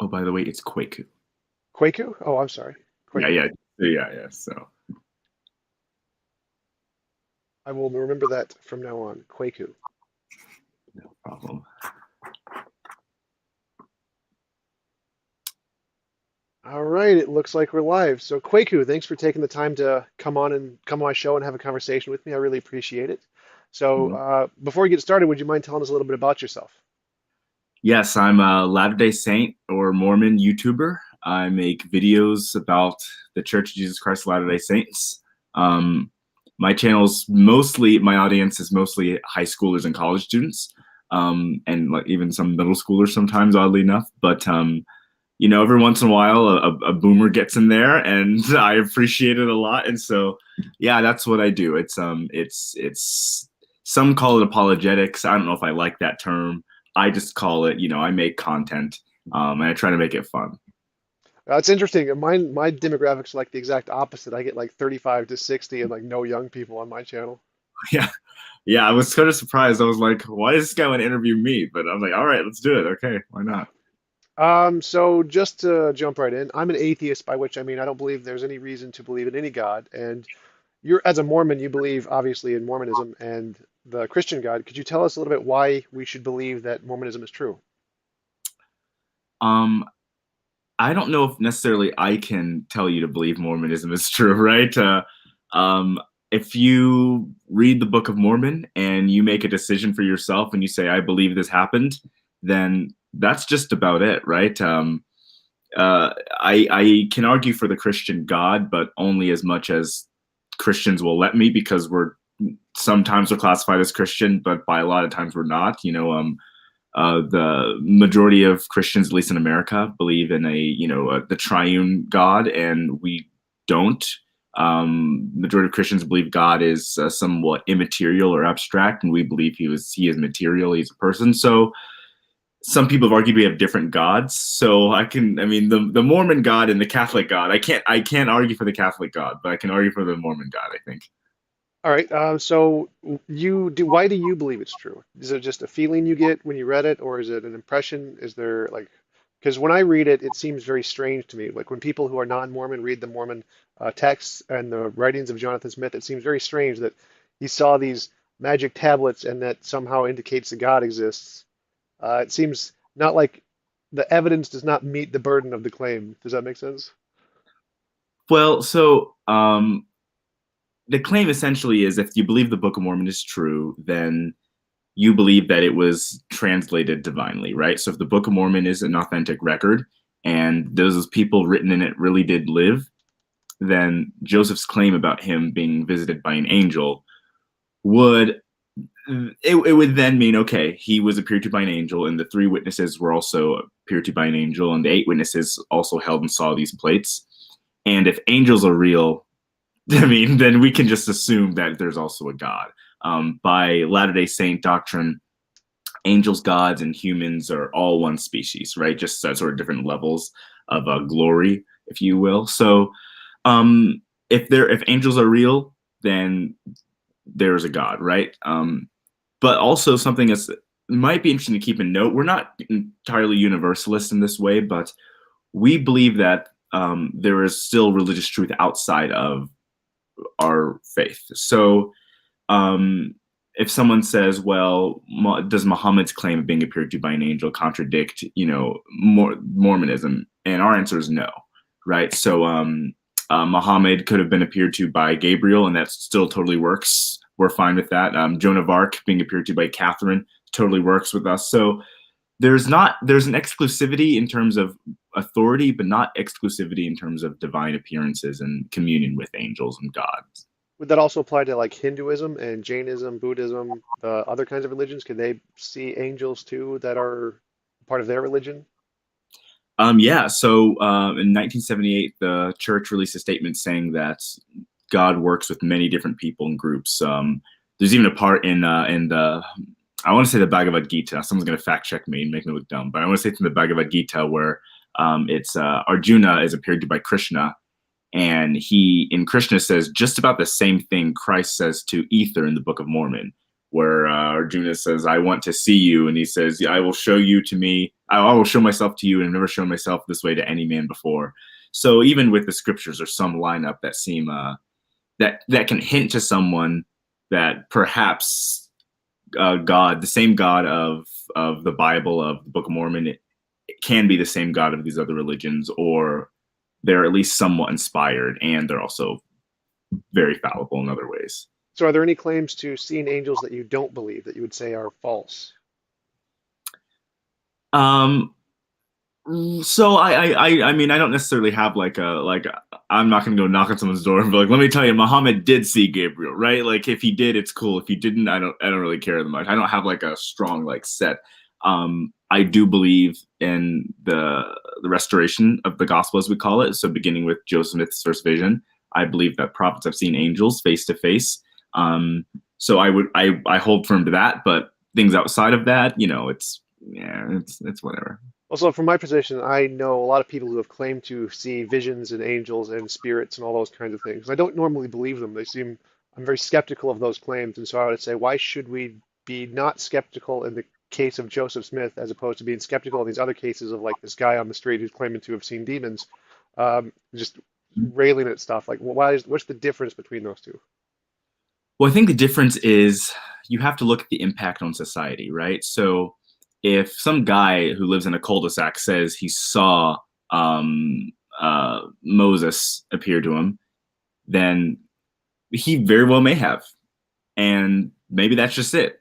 Oh, by the way, it's Kwaku. Kwaku? Oh, I'm sorry. Yeah, Kwaku. yeah, yeah. So I will remember that from now on. Kwaku. no problem. All right, it looks like we're live. So Kwaku, thanks for taking the time to come on my show and have a conversation with me. I really appreciate it. So Mhm. before we get started, would you mind telling us a little bit about yourself? Yes, I'm a Latter-day Saint or Mormon YouTuber. I make videos about the Church of Jesus Christ of Latter-day Saints. Um, my my audience is mostly high schoolers and college students, and like even some middle schoolers sometimes, oddly enough. But every once in a while, a boomer gets in there, and I appreciate it a lot. And so, yeah, that's what I do. It's some call it apologetics. I don't know if I like that term. I just call it, I make content, and I try to make it fun. It's interesting. My demographics are like the exact opposite. I get like 35 to 60 and like no young people on my channel. Yeah, yeah. I was sort of surprised. I was like, why does this guy want to interview me? But I was like, all right, let's do it. Okay, why not? So just to jump right in, I'm an atheist, by which I mean I don't believe there's any reason to believe in any God. And you're, as a Mormon, you believe obviously in Mormonism and the Christian God. Could you tell us a little bit why we should believe that Mormonism is true? Um, I don't know if necessarily I can tell you to believe Mormonism is true, right? Um, if you read the Book of Mormon and you make a decision for yourself and you say, I believe this happened, then that's just about it, right? I can argue for the Christian God, but only as much as Christians will let me because sometimes we're classified as Christian, but by a lot of times we're not. The majority of Christians, at least in America, believe in the triune God, and we don't. Majority of Christians believe God is somewhat immaterial or abstract, and we believe he is material. He's a person. So some people have argued we have different gods. So I mean, the Mormon God and the Catholic God. I can't argue for the Catholic God, but I can argue for the Mormon God, I think. All right. So you do. Why do you believe it's true? Is it just a feeling you get when you read it, or is it an impression? Is there like, because when I read it, it seems very strange to me. Like when people who are non-Mormon read the Mormon texts and the writings of Jonathan Smith, it seems very strange that he saw these magic tablets and that somehow indicates that God exists. It seems not like the evidence does not meet the burden of the claim. Does that make sense? Well, so the claim essentially is if you believe the Book of Mormon is true, then you believe that it was translated divinely, right? So if the Book of Mormon is an authentic record and those people written in it really did live, then Joseph's claim about him being visited by an angel would it would then mean okay, he was appeared to by an angel, and the three witnesses were also appeared to by an angel, and the eight witnesses also held and saw these plates. And if angels are real, I mean, then we can just assume that there's also a God. By Latter day Saint doctrine, angels, gods, and humans are all one species, right? Just sort of different levels of glory, if you will. So, if angels are real, then there's a God, right? But also something that might be interesting to keep in note. We're not entirely universalist in this way, but we believe that there is still religious truth outside of our faith. So if someone says, "Well, does Muhammad's claim of being appeared to by an angel contradict, Mormonism?" And our answer is no, right? So Muhammad could have been appeared to by Gabriel, and that still totally works. We're fine with that. Joan of Arc being appeared to by Catherine totally works with us. So there's an exclusivity in terms of authority, but not exclusivity in terms of divine appearances and communion with angels and gods. Would that also apply to like Hinduism and Jainism, Buddhism, the other kinds of religions? Can they see angels too that are part of their religion? Yeah. So in 1978, the church released a statement saying that God works with many different people and groups. There's even a part in the I want to say the Bhagavad Gita. Someone's going to fact check me and make me look dumb, but I want to say it's in the Bhagavad Gita where it's Arjuna is appeared to by Krishna, and Krishna says just about the same thing Christ says to Ether in the Book of Mormon, where Arjuna says, "I want to see you," and he says, "I will show you to me I will show myself to you, and I've never shown myself this way to any man before. So even with the scriptures, there's some lineup that seem that can hint to someone that perhaps God, the same God of the Bible, of the Book of Mormon, it can be the same God of these other religions, or they're at least somewhat inspired, and they're also very fallible in other ways. So are there any claims to seeing angels that you don't believe that you would say are false? Um, so I mean, I don't necessarily have I'm not gonna go knock on someone's door and be like, let me tell you, Muhammad did see Gabriel, right? Like if he did, it's cool. If he didn't, I don't really care that much. I don't have like a strong like set. I do believe in the restoration of the gospel, as we call it. So beginning with Joseph Smith's first vision, I believe that prophets have seen angels face to face. So I hold firm to that, but things outside of that, it's yeah, it's whatever. Also, from my position, I know a lot of people who have claimed to see visions and angels and spirits and all those kinds of things. I don't normally believe them. I'm very skeptical of those claims. And so I would say, why should we be not skeptical in the case of Joseph Smith as opposed to being skeptical in these other cases of like this guy on the street who's claiming to have seen demons, just railing at stuff. Like, what's the difference between those two? Well, I think the difference is you have to look at the impact on society, right? So if some guy who lives in a cul-de-sac says he saw Moses appear to him, then he very well may have, and maybe that's just it.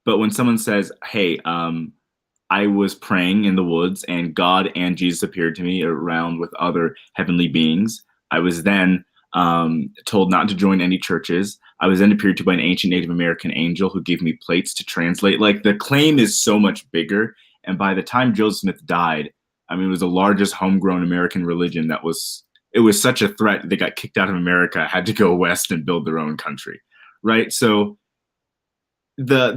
But when someone says, "Hey, I was praying in the woods, and God and Jesus appeared to me around with other heavenly beings. I was then told not to join any churches. I was then appeared to by an ancient Native American angel who gave me plates to translate." Like the claim is so much bigger. And by the time Joseph Smith died, I mean, it was the largest homegrown American religion it was such a threat. They got kicked out of America, had to go west and build their own country, right? So the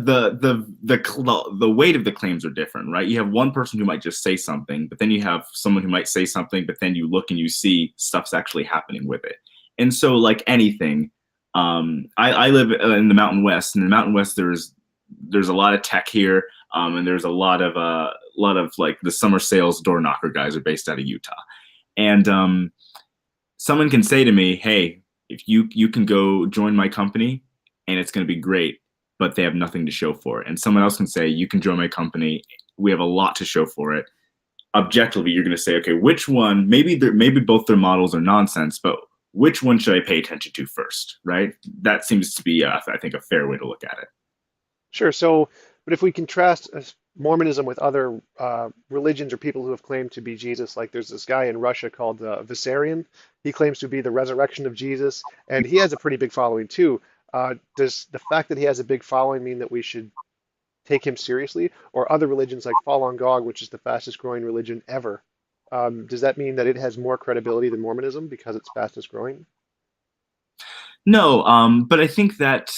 weight of the claims are different, right? You have one person who might just say something, but then you have someone who might say something, but then you look and you see stuff's actually happening with it. And so, like anything, I live in the Mountain West, and in the Mountain West there's a lot of tech here, and there's a lot of like the summer sales door knocker guys are based out of Utah, and someone can say to me, "Hey, if you can go join my company, and it's going to be great," but they have nothing to show for it. And someone else can say, "You can join my company. We have a lot to show for it." Objectively, you're going to say, "Okay, which one? Maybe both their models are nonsense, but which one should I pay attention to first?" Right? That seems to be, I think, a fair way to look at it. Sure. So, but if we contrast Mormonism with other religions or people who have claimed to be Jesus, like there's this guy in Russia called Vissarion. He claims to be the resurrection of Jesus, and he has a pretty big following too. Does the fact that he has a big following mean that we should take him seriously? Or other religions like Falun Gong, which is the fastest growing religion ever, does that mean that it has more credibility than Mormonism because it's fastest growing? No, but I think that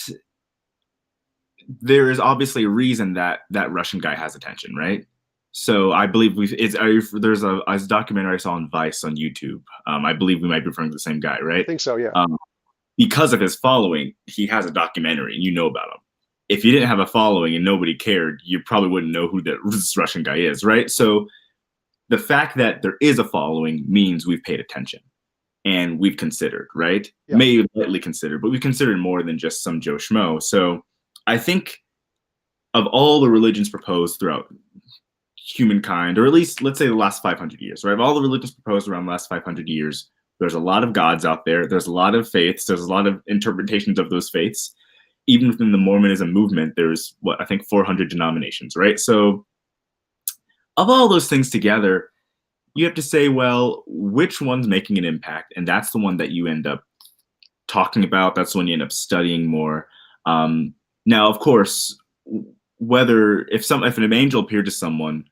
there is obviously a reason that that Russian guy has attention, right? So I believe there's a documentary I saw on Vice on YouTube. I believe we might be referring to the same guy, I right? think so, yeah. Um, because of his following, he has a documentary, and you know about him. If you didn't have a following and nobody cared, you probably wouldn't know who this Russian guy is, right? So the fact that there is a following means we've paid attention and we've considered, right? Yeah. Maybe lightly considered, but we've considered more than just some Joe Schmo. So I think of all the religions proposed throughout humankind, or at least let's say the last 500 years, right? Of all the religions proposed around the last 500 years, there's a lot of gods out there. There's a lot of faiths. There's a lot of interpretations of those faiths. Even within the Mormonism movement, there's what I think 400 denominations, right? So of all those things together, you have to say, well, which one's making an impact? And that's the one that you end up talking about. That's the one you end up studying more. Now, of course, whether if an angel appeared to someone,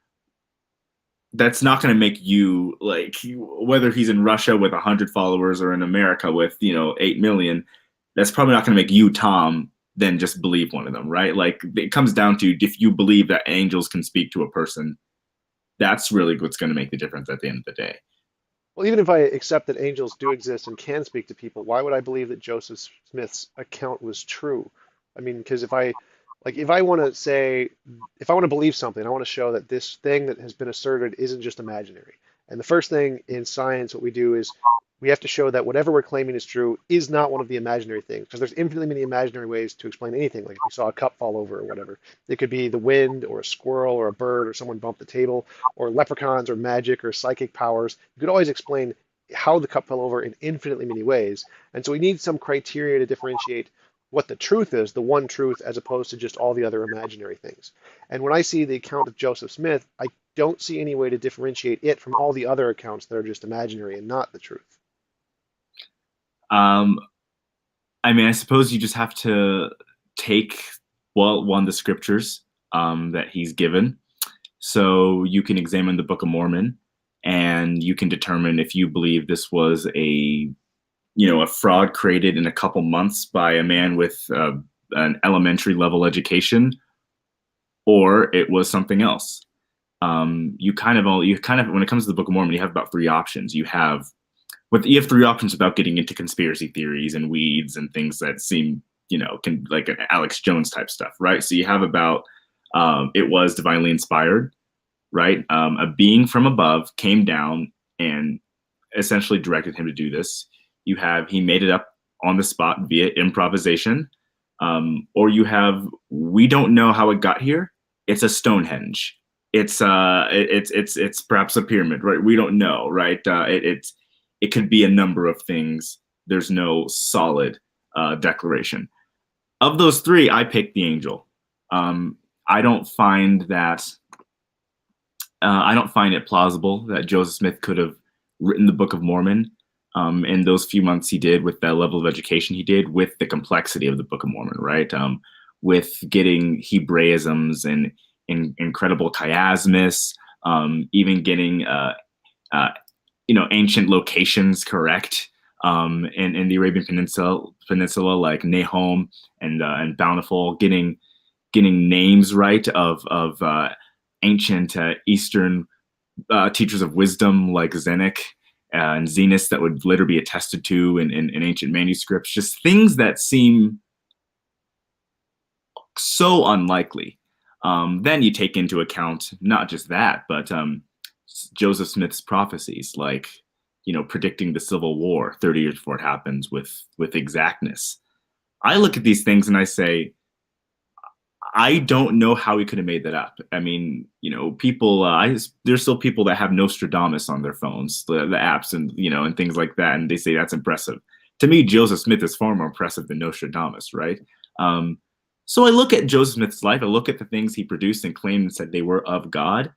that's not going to make you like whether he's in Russia with 100 followers or in America with 8 million. That's probably not going to make you Tom then just believe one of them, right? Like it comes down to if you believe that angels can speak to a person, that's really what's going to make the difference at the end of the day. Well, even if I accept that angels do exist and can speak to people, why would I believe that Joseph Smith's account was true? I mean, because if I Like if I want to say, if I want to believe something, I want to show that this thing that has been asserted isn't just imaginary. And the first thing in science, what we do is we have to show that whatever we're claiming is true is not one of the imaginary things, because there's infinitely many imaginary ways to explain anything. Like if we saw a cup fall over or whatever, it could be the wind or a squirrel or a bird or someone bumped the table or leprechauns or magic or psychic powers. You could always explain how the cup fell over in infinitely many ways. And so we need some criteria to differentiate what the truth is, the one truth, as opposed to just all the other imaginary things. And when I see the account of Joseph Smith, I don't see any way to differentiate it from all the other accounts that are just imaginary and not the truth. Um, I mean, I suppose you just have to take, well, one, the scriptures that he's given. So you can examine the Book of Mormon and you can determine if you believe this was a fraud created in a couple months by a man with an elementary level education, or it was something else. When it comes to the Book of Mormon, you have about three options. You have three options without getting into conspiracy theories and weeds and things that seem, like an Alex Jones type stuff, right? So you have about it was divinely inspired, right? A being from above came down and essentially directed him to do this. You have he made it up on the spot via improvisation, or you have we don't know how it got here. It's a Stonehenge. It's perhaps a pyramid, right? We don't know, right? It could be a number of things. There's no solid declaration. Of those three, I picked the angel. I don't find that I don't find it plausible that Joseph Smith could have written the Book of Mormon in those few months he did, with that level of education he did, with the complexity of the Book of Mormon, right? With getting Hebraisms and incredible chiasmus, even getting ancient locations correct in the Arabian Peninsula, like Nahom and Bountiful, getting names right of ancient Eastern teachers of wisdom like Zenock and Zenos that would later be attested to in ancient manuscripts. Just things that seem so unlikely. Then you take into account not just that, but Joseph Smith's prophecies, like predicting the Civil War 30 years before it happens with exactness. I look at these things and I say, I don't know how he could have made that up. I mean, people. There's still people that have Nostradamus on their phones, the apps, and things like that, and they say that's impressive. To me, Joseph Smith is far more impressive than Nostradamus, right? So I look at Joseph Smith's life. I look at the things he produced and claimed and said they were of God,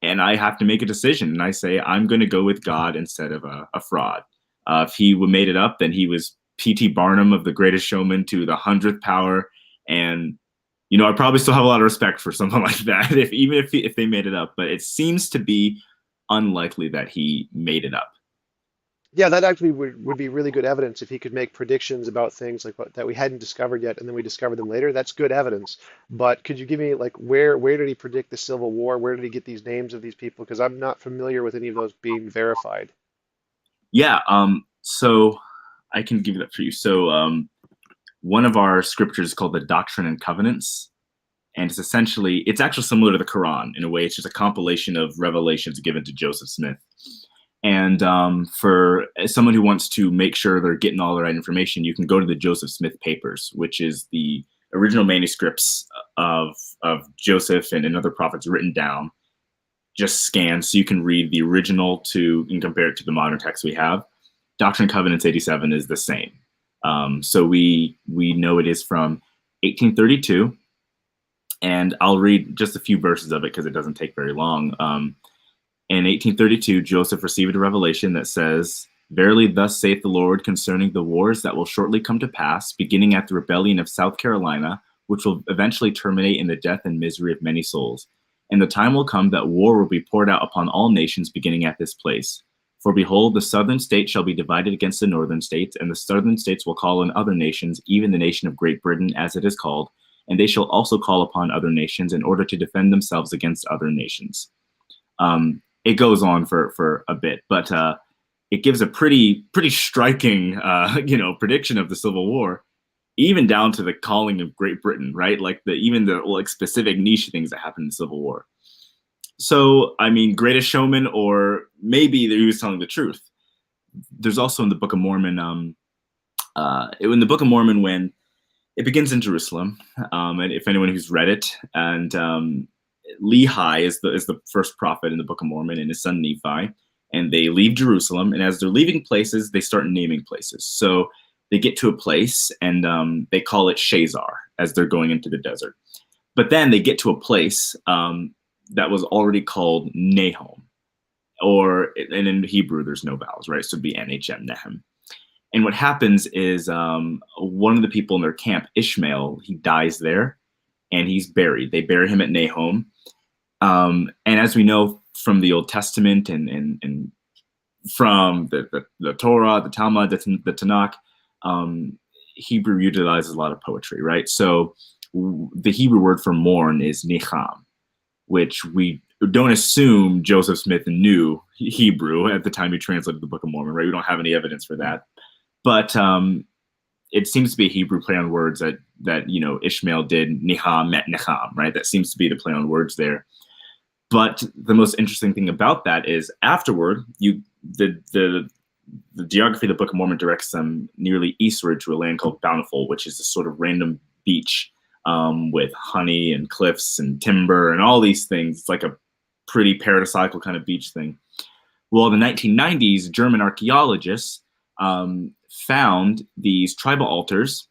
and I have to make a decision. And I say I'm going to go with God instead of a fraud. If he made it up, then he was P.T. Barnum of The Greatest Showman to the 100th power, and I probably still have a lot of respect for someone like that, if they made it up. But it seems to be unlikely that he made it up. Yeah, that actually would be really good evidence if he could make predictions about things like that we hadn't discovered yet, and then we discover them later. That's good evidence. But could you give me like where did he predict the Civil War? Where did he get these names of these people? Because I'm not familiar with any of those being verified. Yeah. So I can give that for you. So one of our scriptures is called the Doctrine and Covenants, and it's actually similar to the Quran in a way. It's just a compilation of revelations given to Joseph Smith. And for someone who wants to make sure they're getting all the right information, you can go to the Joseph Smith Papers, which is the original manuscripts of Joseph and other prophets written down, just scanned, so you can read the original and compare it to the modern text we have. Doctrine and Covenants 87 is the same. So we know it is from 1832, and I'll read just a few verses of it because it doesn't take very long. In 1832, Joseph received a revelation that says, "Verily, thus saith the Lord concerning the wars that will shortly come to pass, beginning at the rebellion of South Carolina, which will eventually terminate in the death and misery of many souls. And the time will come that war will be poured out upon all nations, beginning at this place. For behold, the southern states shall be divided against the northern states, and the southern states will call on other nations, even the nation of Great Britain, as it is called, and they shall also call upon other nations in order to defend themselves against other nations." It goes on for a bit, but it gives a pretty striking prediction of the Civil War. even down to the calling of Great Britain, right? Like the even the like specific niche things that happened in the Civil War. So, I mean, Greatest Showman, or maybe he was telling the truth. There's also in the Book of Mormon, in the Book of Mormon, when it begins in Jerusalem, and if anyone who's read it, and Lehi is the first prophet in the Book of Mormon, and his son Nephi, and they leave Jerusalem, and as they're leaving places, they start naming places. So they get to a place, and they call it Shazar as they're going into the desert. But then they get to a place that was already called Nahom, and in Hebrew there's no vowels, right? So it'd be Nhm, Nehem. And what happens is one of the people in their camp, Ishmael, he dies there, and he's buried. They bury him at Nahom. And as we know from the Old Testament and from the Torah, the Talmud, the Tanakh, Hebrew utilizes a lot of poetry, right? So the Hebrew word for mourn is nicham, which we don't assume Joseph Smith knew Hebrew at the time he translated the Book of Mormon, right? We don't have any evidence for that. But it seems to be a Hebrew play on words that Ishmael did. Niham met Necham, right? That seems to be the play on words there. But the most interesting thing about that is afterward, the geography of the Book of Mormon directs them nearly eastward to a land called Bountiful, which is a sort of random beach with honey and cliffs and timber and all these things. It's like a pretty paradisiacal kind of beach thing. Well, in the 1990s, German archaeologists found these tribal altars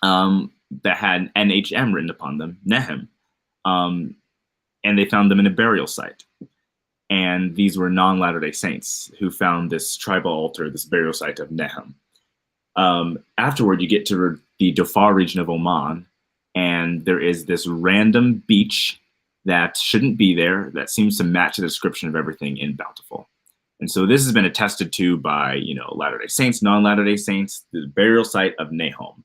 that had NHM written upon them, Nehem, and they found them in a burial site. And these were non-Latter-day Saints who found this tribal altar, this burial site of Nehem. Afterward, you get to the Dhofar region of Oman, and there is this random beach that shouldn't be there that seems to match the description of everything in Bountiful. And so this has been attested to by, Latter-day Saints, non-Latter-day Saints, the burial site of Nahom.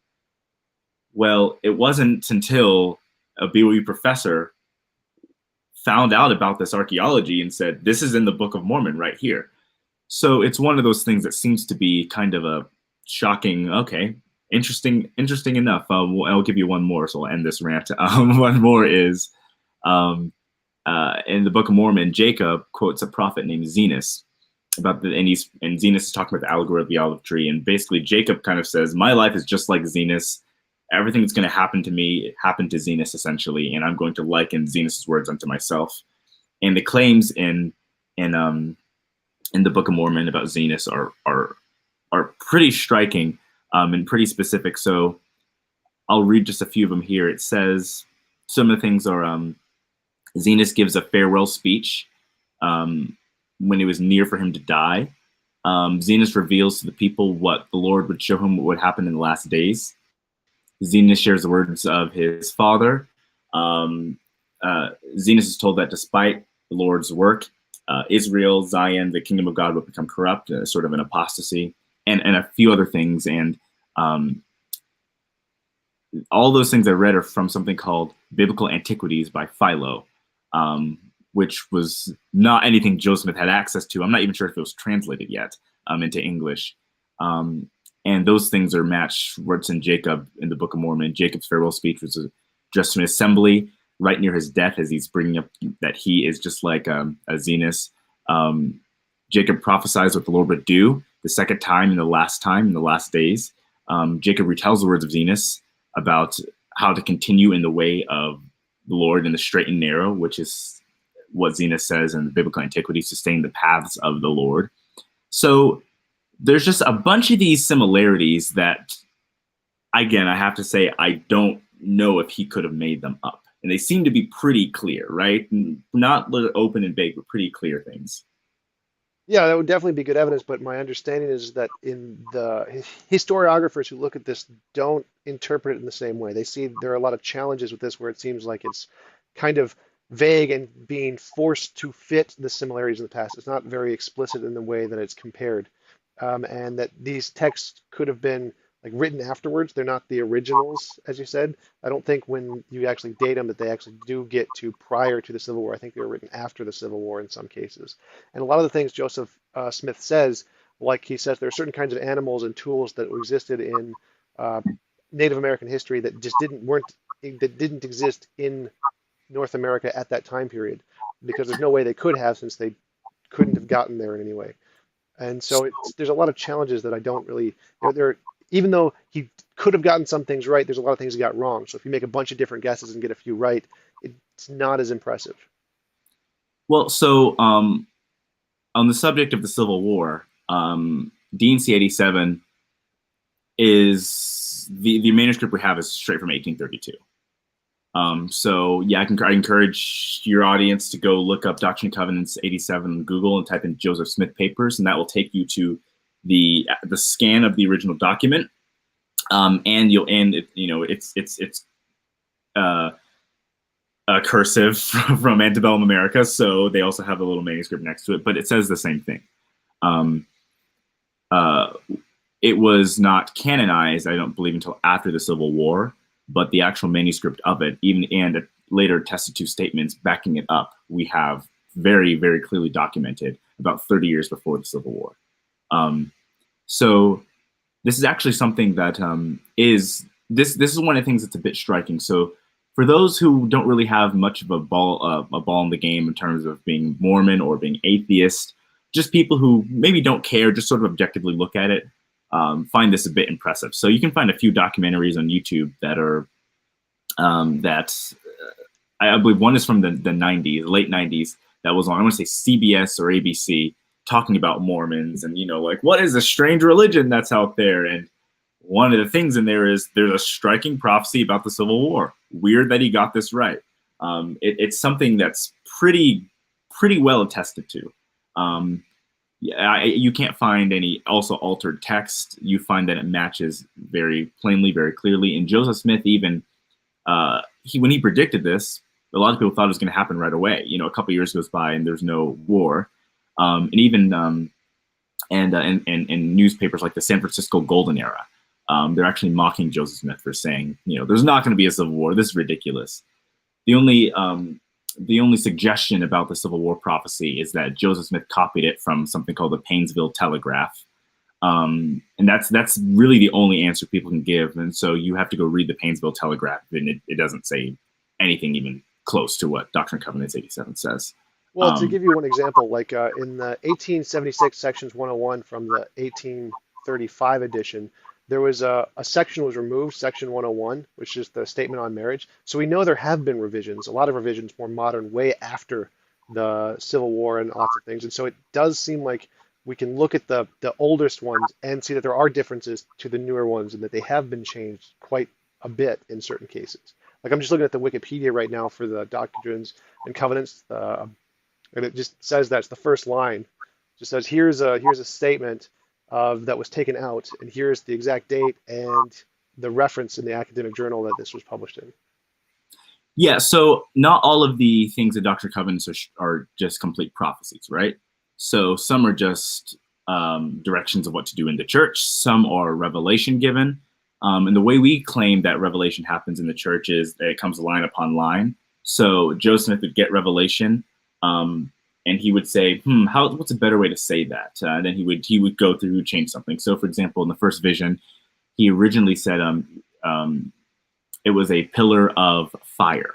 Well, it wasn't until a BYU professor found out about this archaeology and said, this is in the Book of Mormon right here. So it's one of those things that seems to be kind of a shocking, okay, interesting enough. I'll give you one more, so I'll end this rant. One more is, in the Book of Mormon, Jacob quotes a prophet named Zenos and Zenos is talking about the allegory of the olive tree, and basically Jacob kind of says, my life is just like Zenos. Everything that's going to happen to me, it happened to Zenos essentially, and I'm going to liken Zenos' words unto myself. And the claims in the Book of Mormon about Zenos are pretty striking and pretty specific. So I'll read just a few of them here. It says some of the things are Zenos gives a farewell speech when it was near for him to die. Zenos reveals to the people what the Lord would show him what would happen in the last days. Zenos shares the words of his father. Zenos is told that despite the Lord's work, Israel, Zion, the kingdom of God would become corrupt, sort of an apostasy, and a few other things. And all those things I read are from something called Biblical Antiquities by Philo, which was not anything Joe Smith had access to. I'm not even sure if it was translated yet into English. And those things are matched what's in Jacob in the Book of Mormon. Jacob's farewell speech was addressed to an assembly right near his death as he's bringing up that he is just like a Zenos. Jacob prophesies what the Lord would do the second time, in the last days. Jacob retells the words of Zenos about how to continue in the way of the Lord in the straight and narrow, which is what Zenos says in the Biblical Antiquities, to stay in the paths of the Lord. So there's just a bunch of these similarities that, again, I have to say, I don't know if he could have made them up. And they seem to be pretty clear, right? Not open and vague, but pretty clear things. Yeah, that would definitely be good evidence, but my understanding is that in the historiographers who look at this don't interpret it in the same way. They see there are a lot of challenges with this where it seems like it's kind of vague and being forced to fit the similarities in the past. It's not very explicit in the way that it's compared. And that these texts could have been like written afterwards. They're not the originals, as you said. I don't think when you actually date them that they actually do get to prior to the Civil War. I think they were written after the Civil War in some cases. And a lot of the things Joseph Smith says, like he says, there are certain kinds of animals and tools that existed in Native American history that just didn't exist in North America at that time period, because there's no way they could have, since they couldn't have gotten there in any way. And so there's a lot of challenges that I don't really, even though he could have gotten some things right, there's a lot of things he got wrong. So if you make a bunch of different guesses and get a few right, it's not as impressive. Well, so on the subject of the Civil War, D&C 87 is the manuscript we have is straight from 1832. So yeah, I encourage your audience to go look up Doctrine and Covenants 87 on Google and type in Joseph Smith papers, and that will take you to the scan of the original document. And it's cursive from antebellum America, so they also have a little manuscript next to it, but it says the same thing. It was not canonized, I don't believe, until after the Civil War, but the actual manuscript of it, even and later attested to statements backing it up, we have very, very clearly documented about 30 years before the Civil War. So this is actually something that is one of the things that's a bit striking. So for those who don't really have much of a ball in the game in terms of being Mormon or being atheist, just people who maybe don't care, just sort of objectively look at it, find this a bit impressive. So you can find a few documentaries on YouTube that are I believe one is from the 90s, late 90s, that was on, I want to say CBS or ABC, talking about Mormons and, like, what is a strange religion that's out there? And one of the things in there is there's a striking prophecy about the Civil War. Weird that he got this right. It's something that's pretty well attested to. You can't find any also altered text. You find that it matches very plainly, very clearly. And Joseph Smith, even when he predicted this, a lot of people thought it was going to happen right away. A couple years goes by and there's no war, and even and newspapers like the San Francisco Golden Era, they're actually mocking Joseph Smith for saying, there's not going to be a civil war. This is ridiculous. The only suggestion about the Civil War prophecy is that Joseph Smith copied it from something called the Painesville Telegraph. And that's really the only answer people can give. And so you have to go read the Painesville Telegraph, and it doesn't say anything even close to what Doctrine and Covenants 87 says. Well, to give you one example, like in the 1876 sections 101 from the 1835 edition, there was a section was removed, section 101, which is the statement on marriage. So we know there have been revisions, a lot of revisions, more modern, way after the Civil War and lots of things. And so it does seem like we can look at the oldest ones and see that there are differences to the newer ones, and that they have been changed quite a bit in certain cases. Like, I'm just looking at the Wikipedia right now for the Doctrines and Covenants, and it just says that's the first line. It just says here's a statement that was taken out, and here's the exact date and the reference in the academic journal that this was published in. Yeah, so not all of the things in Doctrine and Covenants are just complete prophecies, right? So some are just directions of what to do in the church. Some are revelation given. And the way we claim that revelation happens in the church is that it comes line upon line. So Joseph Smith would get revelation, and he would say, what's a better way to say that? And then he would go through and change something. So, for example, in the first vision, he originally said it was a pillar of fire,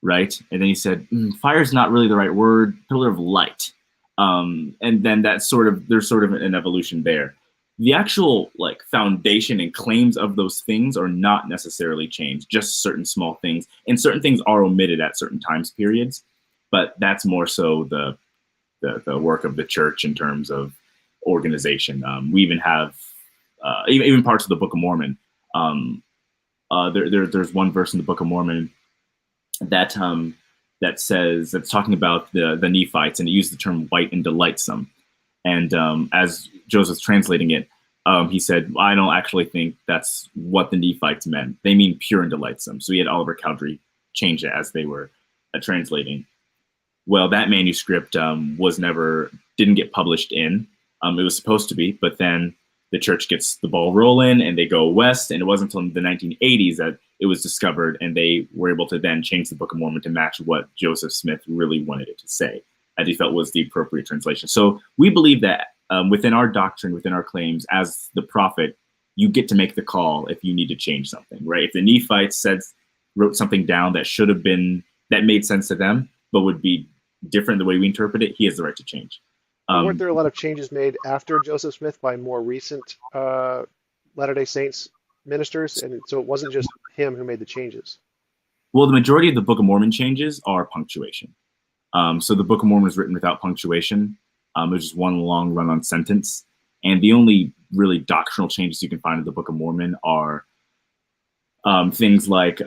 right? And then he said, fire is not really the right word, pillar of light. And then there's sort of an evolution there. The actual foundation and claims of those things are not necessarily changed, just certain small things. And certain things are omitted at certain times periods, but that's more so the work of the church in terms of organization. We even have even parts of the Book of Mormon. There's one verse in the Book of Mormon that says, that's talking about the Nephites, and it used the term white and delightsome. And as Joseph's translating it, he said, I don't actually think that's what the Nephites meant. They mean pure and delightsome. So he had Oliver Cowdery change it as they were translating. Well, that manuscript didn't get published in. It was supposed to be, but then the church gets the ball rolling and they go west. And it wasn't until the 1980s that it was discovered, and they were able to then change the Book of Mormon to match what Joseph Smith really wanted it to say, as he felt was the appropriate translation. So we believe that within our doctrine, within our claims, as the prophet, you get to make the call if you need to change something, right? If the Nephites wrote something down that should have been that made sense to them, but would be different the way we interpret it, he has the right to change. But weren't Um, there a lot of changes made after Joseph Smith by more recent Latter-day Saints ministers? And so it wasn't just him who made the changes. well, the majority of the Book of Mormon changes are punctuation. So the Book of Mormon is written without punctuation. It's just one long run-on sentence. And the only really doctrinal changes you can find in the Book of Mormon are things like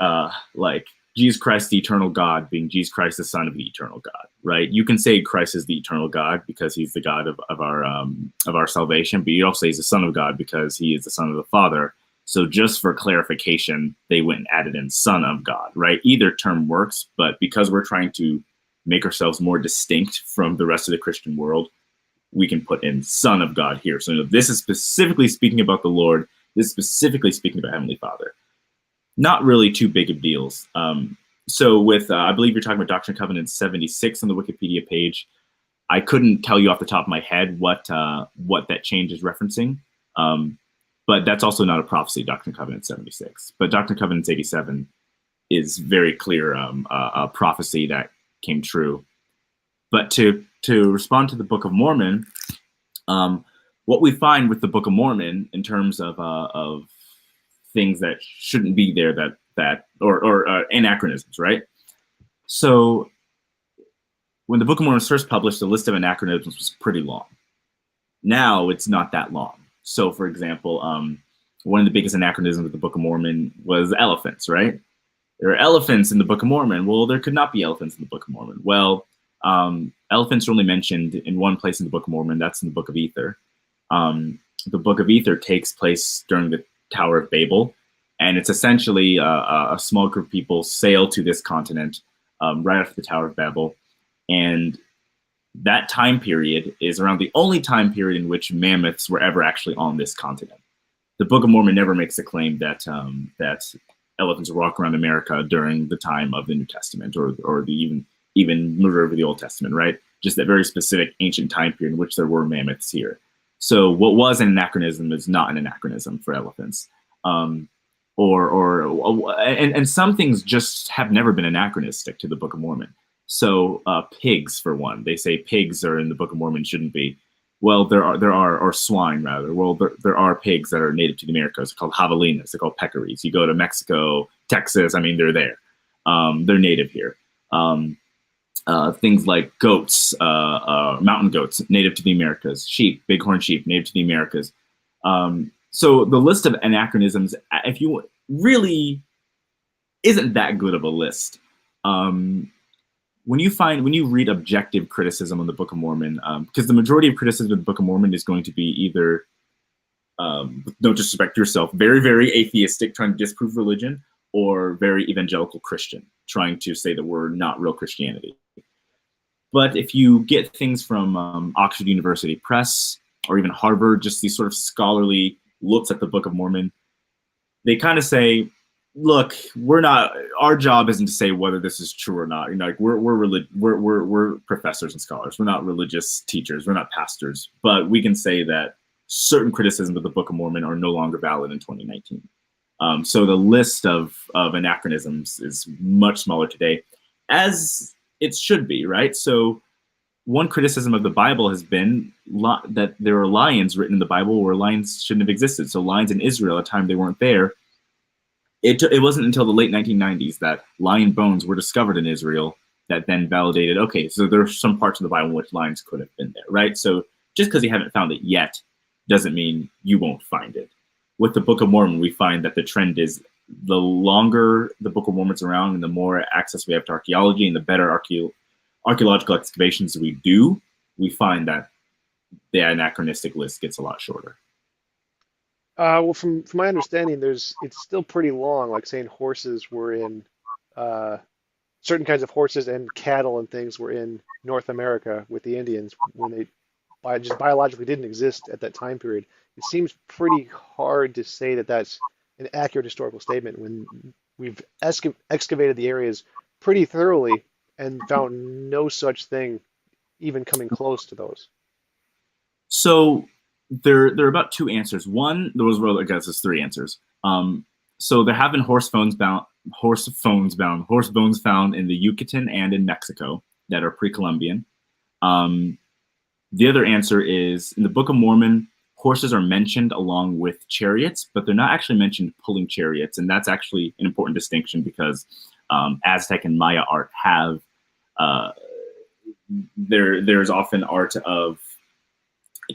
Jesus Christ, the eternal God, being Jesus Christ, the Son of the eternal God. Right? You can say Christ is the eternal God because he's the God of our salvation, but you also say he's the Son of God because he is the Son of the Father. So just for clarification, they went and added in Son of God. Right? Either term works, but because we're trying to make ourselves more distinct from the rest of the Christian world, we can put in Son of God here. So this is specifically speaking about the Lord. This is specifically speaking about Heavenly Father. Not really too big of deals. So with, I believe you're talking about Doctrine and Covenants 76 on the Wikipedia page. I couldn't tell you off the top of my head what that change is referencing. But that's also not a prophecy, Doctrine and Covenants 76. But Doctrine and Covenants 87 is very clear a prophecy that came true. But to respond to the Book of Mormon, what we find with the Book of Mormon in terms of things that shouldn't be there, or anachronisms, right? So when the Book of Mormon was first published, the list of anachronisms was pretty long. Now it's not that long. So, for example, one of the biggest anachronisms of the Book of Mormon was elephants, right? There are elephants in the Book of Mormon. Well, there could not be elephants in the Book of Mormon. Well, elephants are only mentioned in one place in the Book of Mormon. That's in the Book of Ether. The Book of Ether takes place during the Tower of Babel, and it's essentially a small group of people sail to this continent right after the Tower of Babel, and that time period is around the only time period in which mammoths were ever actually on this continent. The Book of Mormon never makes a claim that elephants were walking around America during the time of the New Testament or the even murder of the Old Testament, right? Just that very specific ancient time period in which there were mammoths here. So what was an anachronism is not an anachronism for elephants. And some things just have never been anachronistic to the Book of Mormon. So pigs, for one, they say pigs are in the Book of Mormon, shouldn't be. Well, there are, or swine rather. Well, there are pigs that are native to the Americas. They're called javelinas. They're called peccaries. You go to Mexico, Texas. I mean, they're there. They're native here. Things like goats, mountain goats, native to the Americas. Sheep, bighorn sheep, native to the Americas. So the list of anachronisms, if you really, isn't that good of a list. When you read objective criticism on the Book of Mormon, because the majority of criticism of the Book of Mormon is going to be either, don't disrespect yourself, very, very atheistic, trying to disprove religion, or very evangelical Christian, trying to say that we're not real Christianity. But if you get things from Oxford University Press or even Harvard, just these sort of scholarly looks at the Book of Mormon, they kind of say, look, our job isn't to say whether this is true or not. You know, like we're professors and scholars. We're not religious teachers. We're not pastors. But we can say that certain criticisms of the Book of Mormon are no longer valid in 2019. So the list of anachronisms is much smaller today, as it should be, right? So one criticism of the Bible has been that there are lions written in the Bible where lions shouldn't have existed. So lions in Israel, at the time they weren't there. It wasn't until the late 1990s that lion bones were discovered in Israel that then validated, okay, so there are some parts of the Bible in which lions could have been there, right? So just because you haven't found it yet doesn't mean you won't find it. With the Book of Mormon, we find that the trend is the longer the Book of Mormon's around and the more access we have to archaeology and the better archaeological excavations we do, we find that the anachronistic list gets a lot shorter. Well, from my understanding, it's still pretty long. Like saying horses were in certain kinds of horses and cattle and things were in North America with the Indians when they just biologically didn't exist at that time period. It seems pretty hard to say that that's an accurate historical statement when we've excavated the areas pretty thoroughly and found no such thing even coming close to those. So there are about two answers. One, there was well, I guess there's three answers. So there have been horse bones found in the Yucatan and in Mexico that are pre-Columbian. Um, the other answer is in the Book of Mormon, horses are mentioned along with chariots, but they're not actually mentioned pulling chariots, and that's actually an important distinction because Aztec and Maya art have uh, there's often art of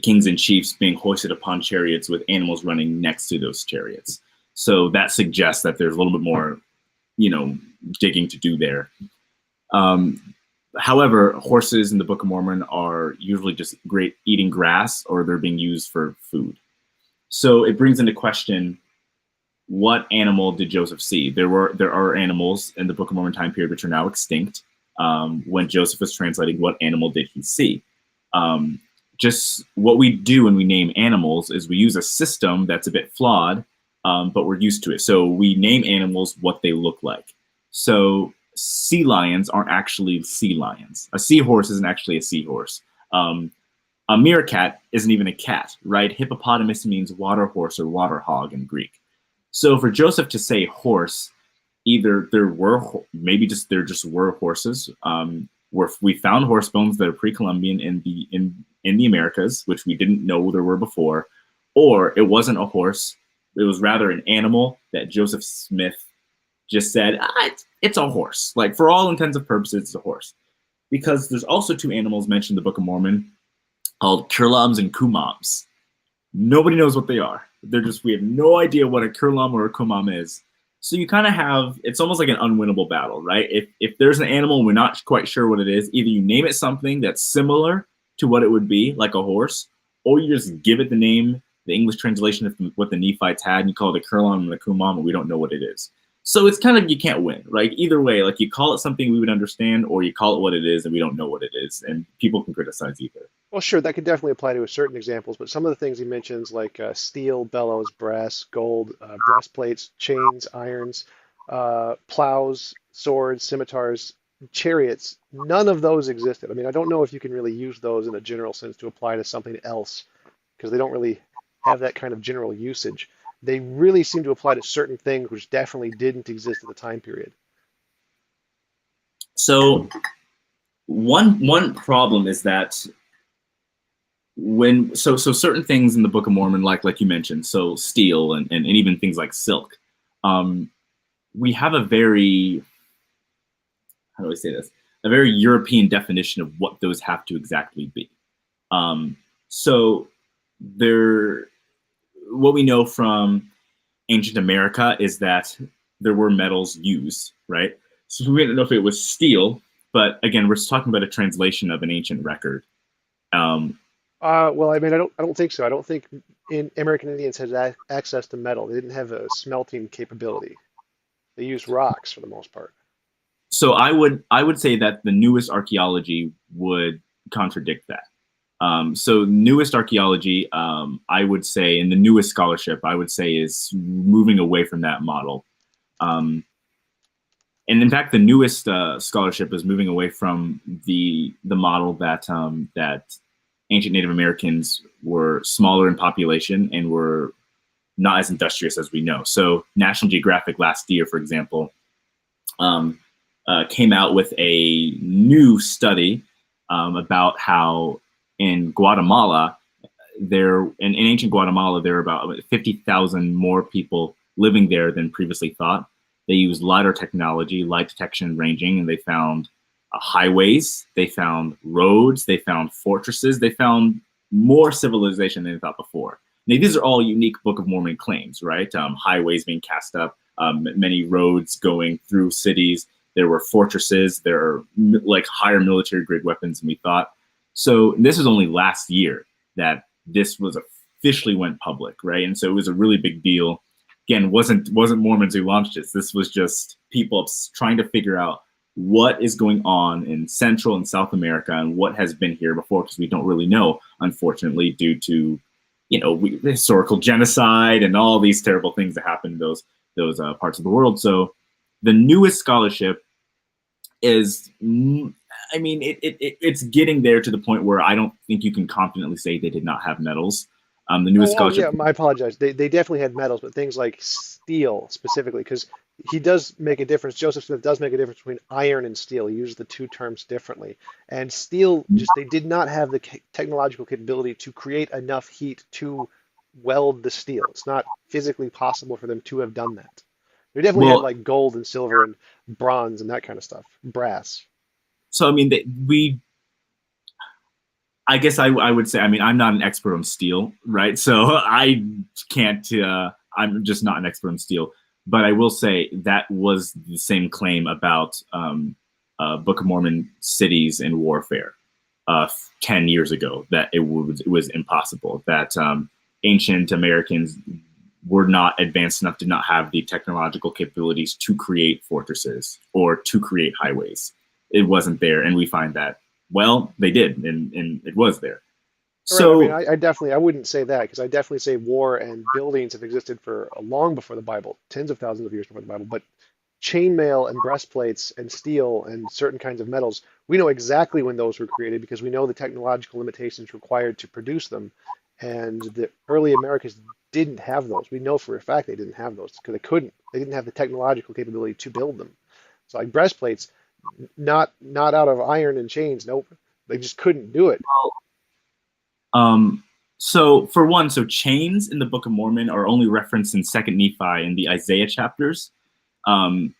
kings and chiefs being hoisted upon chariots with animals running next to those chariots. So that suggests that there's a little bit more, digging to do there. Um, However, horses in the Book of Mormon are usually just great eating grass or they're being used for food. So it brings into question what animal did Joseph see? There are animals in the Book of Mormon time period which are now extinct. When Joseph was translating, what animal did he see? Um, just what we do when we name animals is we use a system that's a bit flawed, but we're used to it. So we name animals what they look like. So sea lions aren't actually sea lions. A seahorse isn't actually a seahorse. A meerkat isn't even a cat, right? Hippopotamus means water horse or water hog in Greek. So for Joseph to say horse, either there just were horses. Where we found horse bones that are pre-Columbian in the Americas, which we didn't know there were before, or it wasn't a horse. It was rather an animal that Joseph Smith just said, it's a horse. Like for all intents and purposes, it's a horse. Because there's also two animals mentioned in the Book of Mormon called Kurlams and Kumams. Nobody knows what they are. We have no idea what a Kurlam or a Kumam is. So you kind of have, it's almost like an unwinnable battle, right? If there's an animal and we're not quite sure what it is, either you name it something that's similar to what it would be, like a horse, or you just give it the name, the English translation of what the Nephites had, and you call it a Kurlam and a Kumam, and we don't know what it is. So it's kind of, you can't win, right? Either way, like you call it something we would understand, or you call it what it is and we don't know what it is, and people can criticize either. Well, sure, that could definitely apply to certain examples, but some of the things he mentions, like steel, bellows, brass, gold, breastplates, chains, irons, plows, swords, scimitars, chariots, none of those existed. I mean, I don't know if you can really use those in a general sense to apply to something else because they don't really have that kind of general usage. They really seem to apply to certain things which definitely didn't exist at the time period. So one problem is that so certain things in the Book of Mormon, like you mentioned, so steel and even things like silk, we have a very, how do I say this, a very European definition of what those have to exactly be. So there, what we know from ancient America is that there were metals used, right? So we don't know if it was steel, but again, we're just talking about a translation of an ancient record. Um, Well, I mean, I don't think so. I don't think American Indians had access to metal. They didn't have a smelting capability. They used rocks for the most part. so I would say that the newest archaeology would contradict that. So newest archaeology, I would say, and the newest scholarship, I would say, is moving away from that model. Um, and in fact, the newest scholarship is moving away from the model that ancient Native Americans were smaller in population and were not as industrious as we know. So National Geographic last year, for example, um, came out with a new study about how in Guatemala, in ancient Guatemala, there are about 50,000 more people living there than previously thought. They used LiDAR technology, light detection and ranging, and they found highways, they found roads, they found fortresses, they found more civilization than they thought before. Now, these are all unique Book of Mormon claims, right? Highways being cast up, many roads going through cities. There were fortresses. There are like higher military grade weapons than we thought. So this was only last year that this was officially went public, right? And so it was a really big deal. Again, wasn't Mormons who launched this. This was just people trying to figure out what is going on in Central and South America and what has been here before, because we don't really know, unfortunately, due to historical genocide and all these terrible things that happened in those parts of the world. So the newest scholarship is, I mean, it's getting there to the point where I don't think you can confidently say they did not have metals. The newest Oh, scholarship. yeah, I apologize. They definitely had metals, but things like steel specifically, because he does make a difference. Joseph Smith does make a difference between iron and steel. He uses the two terms differently. And steel, just they did not have the technological capability to create enough heat to weld the steel. It's not physically possible for them to have done that. They definitely had Well, like gold and silver and bronze and that kind of stuff, brass. so I mean, we. I guess I would say. I mean, I'm not an expert on steel, right? So I can't. I'm just not an expert on steel. But I will say that was the same claim about Book of Mormon cities and warfare 10 years ago. That it was impossible. That ancient Americans were not advanced enough, did not have the technological capabilities to create fortresses or to create highways. It wasn't there, and we find that well, they did, and it was there. Right. I mean, So, I definitely I wouldn't say that because I definitely say war and buildings have existed for long before the Bible, tens of thousands of years before the Bible. But chainmail and breastplates and steel and certain kinds of metals, we know exactly when those were created because we know the technological limitations required to produce them. And the early Americans didn't have those. We know for a fact they didn't have those because they couldn't. They didn't have the technological capability to build them. So like breastplates, not out of iron and chains. Nope. They just couldn't do it. um, so for one, so chains in the Book of Mormon are only referenced in Second Nephi in the Isaiah chapters.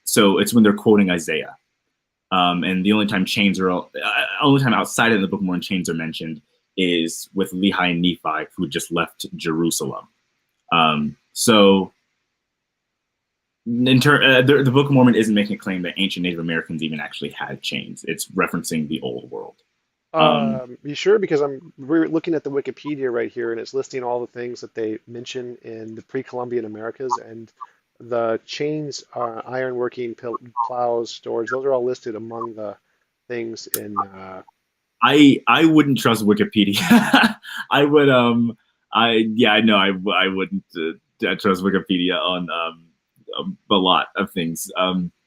So it's when they're quoting Isaiah. And the only time outside of the Book of Mormon chains are mentioned is with Lehi and Nephi, who just left Jerusalem. So the Book of Mormon isn't making a claim that ancient Native Americans even actually had chains. It's referencing the old world. Um, You sure? Because we're looking at the Wikipedia right here, and it's listing all the things that they mention in the pre-Columbian Americas, and the chains, ironworking, plows, storage. Those are all listed among the things in. I wouldn't trust Wikipedia. I would I yeah I know I wouldn't trust Wikipedia on a lot of things.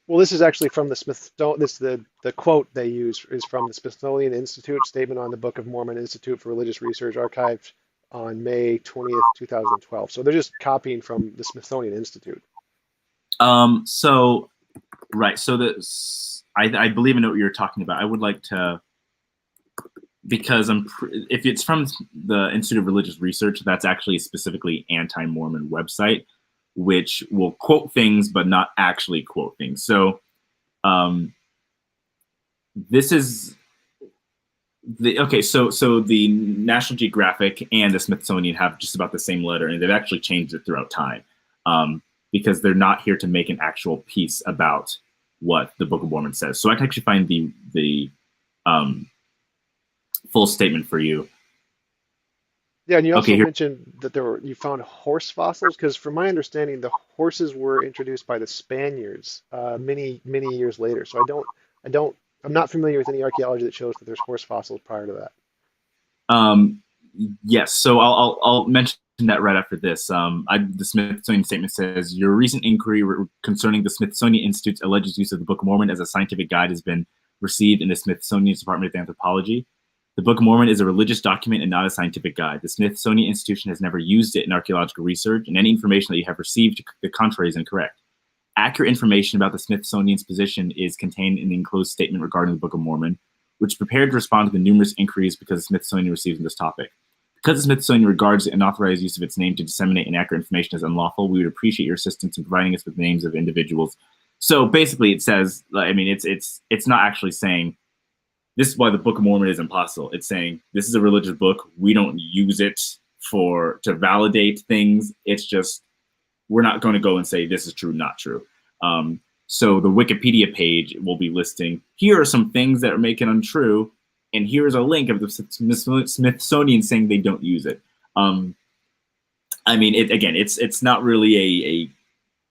Well, this is actually from the Smithsonian. This the quote they use is from the Smithsonian Institute statement on the Book of Mormon Institute for Religious Research, archived on May 20th, 2012. So they're just copying from the Smithsonian Institute. So right, so I believe I know what you're talking about. I would like to because if it's from the Institute of Religious Research, that's actually specifically anti-Mormon website, which will quote things but not actually quote things. So um, this is the okay. So the National Geographic and the Smithsonian have just about the same letter, and they've actually changed it throughout time because they're not here to make an actual piece about what the Book of Mormon says. So I can actually find the um, full statement for you. Yeah, and you Okay, also here. mentioned that you found horse fossils, because from my understanding, the horses were introduced by the Spaniards many years later. So I don't, I'm not familiar with any archaeology that shows that there's horse fossils prior to that. Um, yes, so I'll mention that right after this. The Smithsonian statement says your recent inquiry concerning the Smithsonian Institute's alleged use of the Book of Mormon as a scientific guide has been received in the Smithsonian's Department of Anthropology. The Book of Mormon is a religious document and not a scientific guide. The Smithsonian Institution has never used it in archaeological research, and any information that you have received to the contrary is incorrect. Accurate information about the Smithsonian's position is contained in the enclosed statement regarding the Book of Mormon, which is prepared to respond to the numerous inquiries because the Smithsonian receives on this topic. Because the Smithsonian regards the unauthorized use of its name to disseminate inaccurate information as unlawful, we would appreciate your assistance in providing us with the names of individuals. So basically, it says, I mean, it's not actually saying this is why the Book of Mormon is impossible. It's saying this is a religious book. We don't use it to validate things. It's just we're not going to go and say this is true, not true. So the Wikipedia page will be listing here are some things that are making untrue, and here's a link of the Smithsonian saying they don't use it. I mean, it's not really a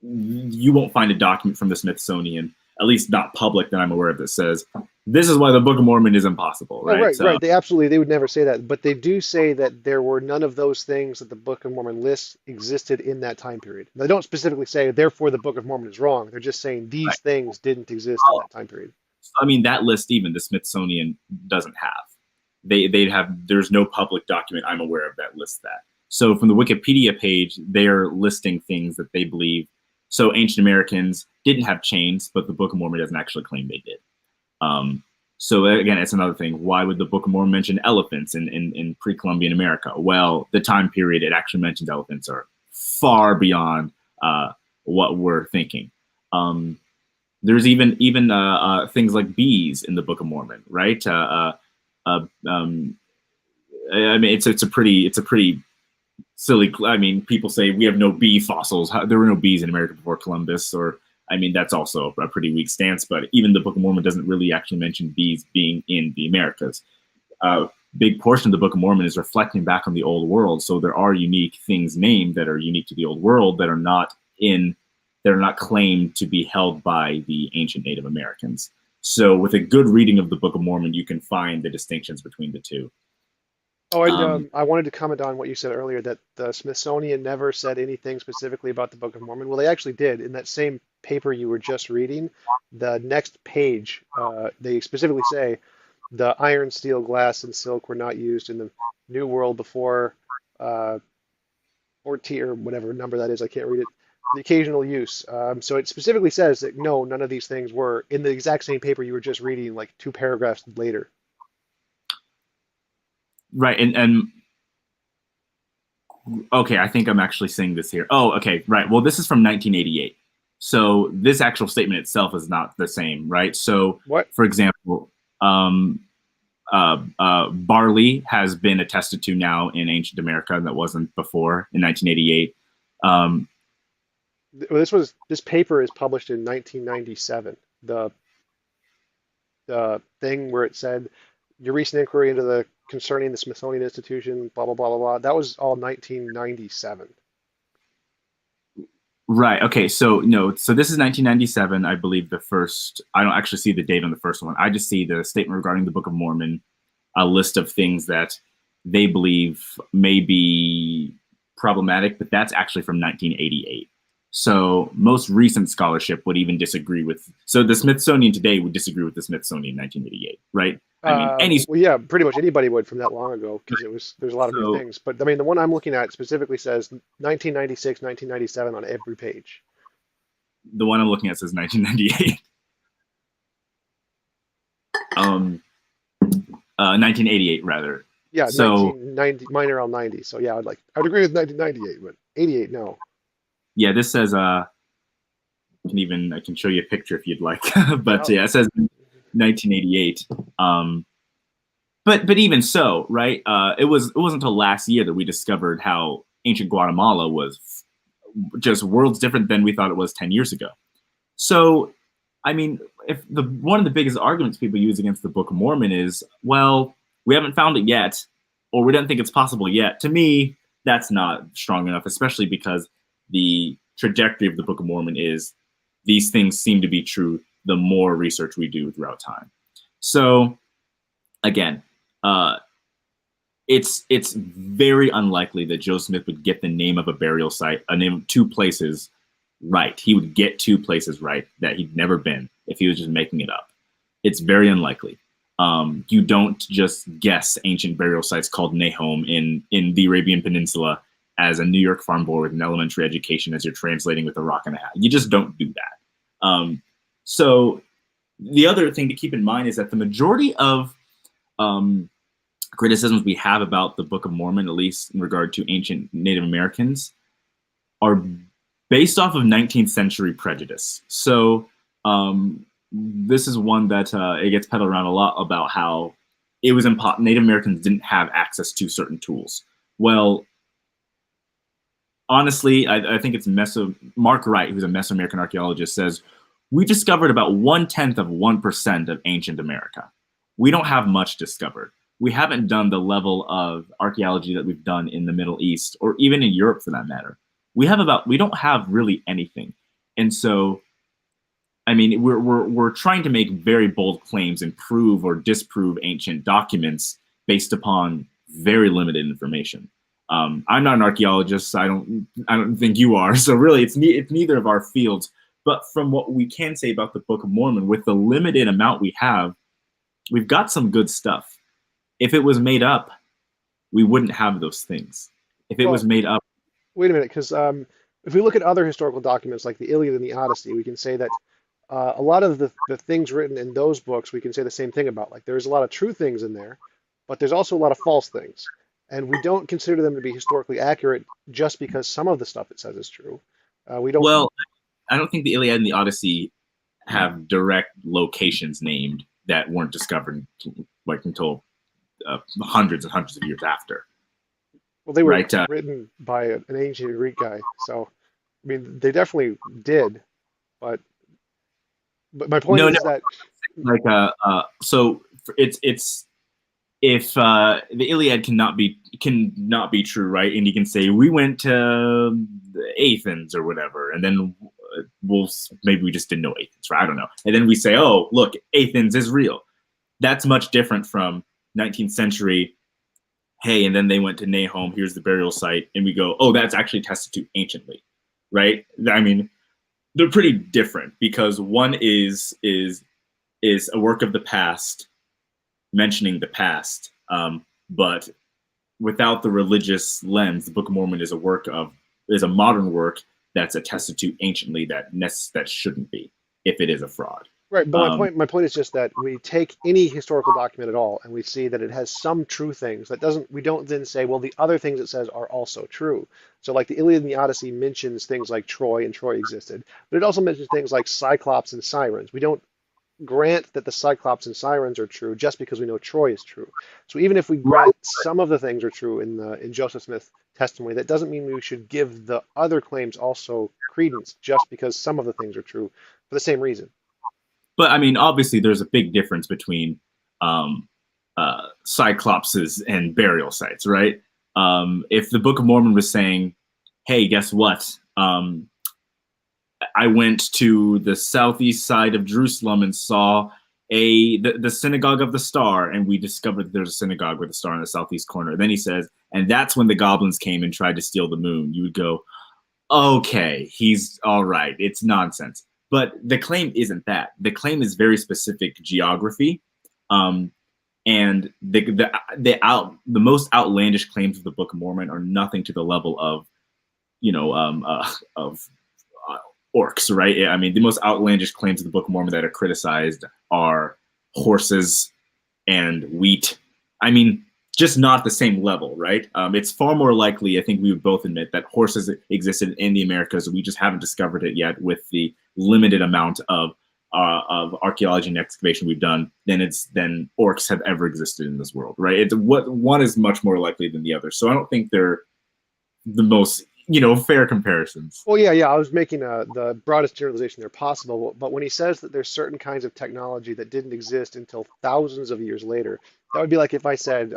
you won't find a document from the Smithsonian, at least not public that I'm aware of, that says this is why the Book of Mormon is impossible, Oh, right? right, So right. They would never say that, but they do say that there were none of those things that the Book of Mormon lists existed in that time period. They don't specifically say, therefore, the Book of Mormon is wrong. They're just saying these right. things didn't exist in that time period. I mean, that list even the Smithsonian doesn't have. They'd have there's no public document I'm aware of that lists that. So from the Wikipedia page, they're listing things that they believe. So ancient Americans didn't have chains, but the Book of Mormon doesn't actually claim they did. Um, so again, it's another thing. Why would the Book of Mormon mention elephants in pre-Columbian America? Well, the time period it actually mentions elephants are far beyond what we're thinking. There's even things like bees in the Book of Mormon, right? I mean, it's a pretty silly. I mean, people say we have no bee fossils. There were no bees in America before Columbus, or I mean, that's also a pretty weak stance. But even the Book of Mormon doesn't really actually mention bees being in the Americas. Big portion of the Book of Mormon is reflecting back on the Old World, so there are unique things named that are unique to the Old World that are not claimed to be held by the ancient Native Americans. So, with a good reading of the Book of Mormon, you can find the distinctions between the two. Oh, and Um, I wanted to comment on what you said earlier that the Smithsonian never said anything specifically about the Book of Mormon. Well, they actually did in that same paper you were just reading. The next page, they specifically say the iron, steel, glass, and silk were not used in the New World before 14 or whatever number that is. I can't read it. The occasional use. So it specifically says that no, none of these things were in the exact same paper you were just reading, like two paragraphs later. right, and okay, I think I'm actually saying this here. Oh, okay, right. Well, this is from 1988. So this actual statement itself is not the same, right? So, What? for example, um, barley has been attested to now in ancient America that wasn't before in 1988. Um, Well, this paper is published in 1997. The thing where it said your recent inquiry into the concerning the Smithsonian Institution, blah blah blah blah blah. That was all 1997. right. Okay. So no. So this is 1997. I believe the first. I don't actually see the date on the first one. I just see the statement regarding the Book of Mormon, a list of things that they believe may be problematic, but that's actually from 1988. So most recent scholarship would even disagree with. So the Smithsonian today would disagree with the Smithsonian in 1988, right? I mean, any. Well, yeah, pretty much anybody would from that long ago because there's a lot of new So things. But I mean, the one I'm looking at specifically says 1996, 1997 on every page. the one I'm looking at says 1998. 1988 rather. Yeah, So 1990, mine are all 90. So yeah, I'd agree with 1998, but 88, no. yeah, this says I can show you a picture if you'd like, Yeah, but yeah, it says 1988. But even so, right? It wasn't until last year that we discovered how ancient Guatemala was just worlds different than we thought it was 10 years ago. So, I mean, if the one of the biggest arguments people use against the Book of Mormon is, well, we haven't found it yet, or we don't think it's possible yet. To me, that's not strong enough, especially because the trajectory of the Book of Mormon is these things seem to be true the more research we do throughout time. So again, uh, it's very unlikely that Joe Smith would get the name of a burial site, a name of two places right. He would get two places right that he'd never been if he was just making it up. It's very unlikely. You don't just guess ancient burial sites called Nahom in the Arabian Peninsula as a New York farm boy with an elementary education as you're translating with a rock and a hat. You just don't do that. So the other thing to keep in mind is that the majority of um, criticisms we have about the Book of Mormon, at least in regard to ancient Native Americans, are based off of 19th century prejudice. So this is one that it gets peddled around a lot about how it was Native Americans didn't have access to certain tools. Well, honestly, I think it's Mark Wright, who's a Mesoamerican archaeologist, says we discovered about 0.1% of ancient America. We don't have much discovered. We haven't done the level of archaeology that we've done in the Middle East or even in Europe for that matter. We don't have really anything. And so, I mean, we're trying to make very bold claims and prove or disprove ancient documents based upon very limited information. I'm not an archaeologist. I don't think you are. So really, it's neither of our fields. But from what we can say about the Book of Mormon, with the limited amount we have, we've got some good stuff. If it was made up, we wouldn't have those things. If it was Well, made up, wait a minute, because if we look at other historical documents like the Iliad and the Odyssey, we can say that a lot of the things written in those books, we can say the same thing about. Like there's a lot of true things in there, but there's also a lot of false things. And we don't consider them to be historically accurate just because some of the stuff it says is true. We don't, well, I don't think the Iliad and the Odyssey have direct locations named that weren't discovered like until hundreds and hundreds of years after, well, they were right? written by an ancient Greek guy. So, I mean, they definitely did, but my point No, no, is that, like so it's if the Iliad cannot be true, right? And you can say we went to Athens or whatever, and then we'll maybe we just didn't know Athens, right? I don't know. And then we say, oh, look, Athens is real. That's much different from 19th century. Hey, and then they went to Nahum. Here's the burial site, and we go, oh, that's actually attested to anciently, right? I mean, they're pretty different because one is a work of the past, mentioning the past, but without the religious lens, the Book of Mormon is a modern work that's attested to anciently that shouldn't be if it is a fraud. right, but Um, my point is just that we take any historical document at all and we see that it has some true things that doesn't, we don't then say, well, the other things it says are also true. So like the Iliad and the Odyssey mentions things like Troy and Troy existed, but it also mentions things like Cyclops and Sirens. We don't grant that the Cyclops and Sirens are true just because we know Troy is true. So even if we grant some of the things are true in Joseph Smith's testimony, that doesn't mean we should give the other claims also credence just because some of the things are true for the same reason. but I mean, obviously, there's a big difference between um, cyclopses and burial sites, right? If the Book of Mormon was saying, "Hey, guess what? I went to the southeast side of Jerusalem and saw the synagogue of the star, and we discovered that there's a synagogue with a star in the southeast corner." Then he says, and that's when the goblins came and tried to steal the moon. You would go, okay, he's all right. It's nonsense. But the claim isn't that. The claim is very specific geography, um, and the most outlandish claims of the Book of Mormon are nothing to the level of of orcs, right? I mean, the most outlandish claims of the Book of Mormon that are criticized are horses and wheat. I mean, just not the same level, right? It's far more likely, I think we would both admit, that horses existed in the Americas. We just haven't discovered it yet with the limited amount of archaeology and excavation we've done than orcs have ever existed in this world, right? It's what one is much more likely than the other. So I don't think they're the most fair comparisons. Well, yeah, I was making the broadest generalization there possible, but when he says that there's certain kinds of technology that didn't exist until thousands of years later, that would be like if I said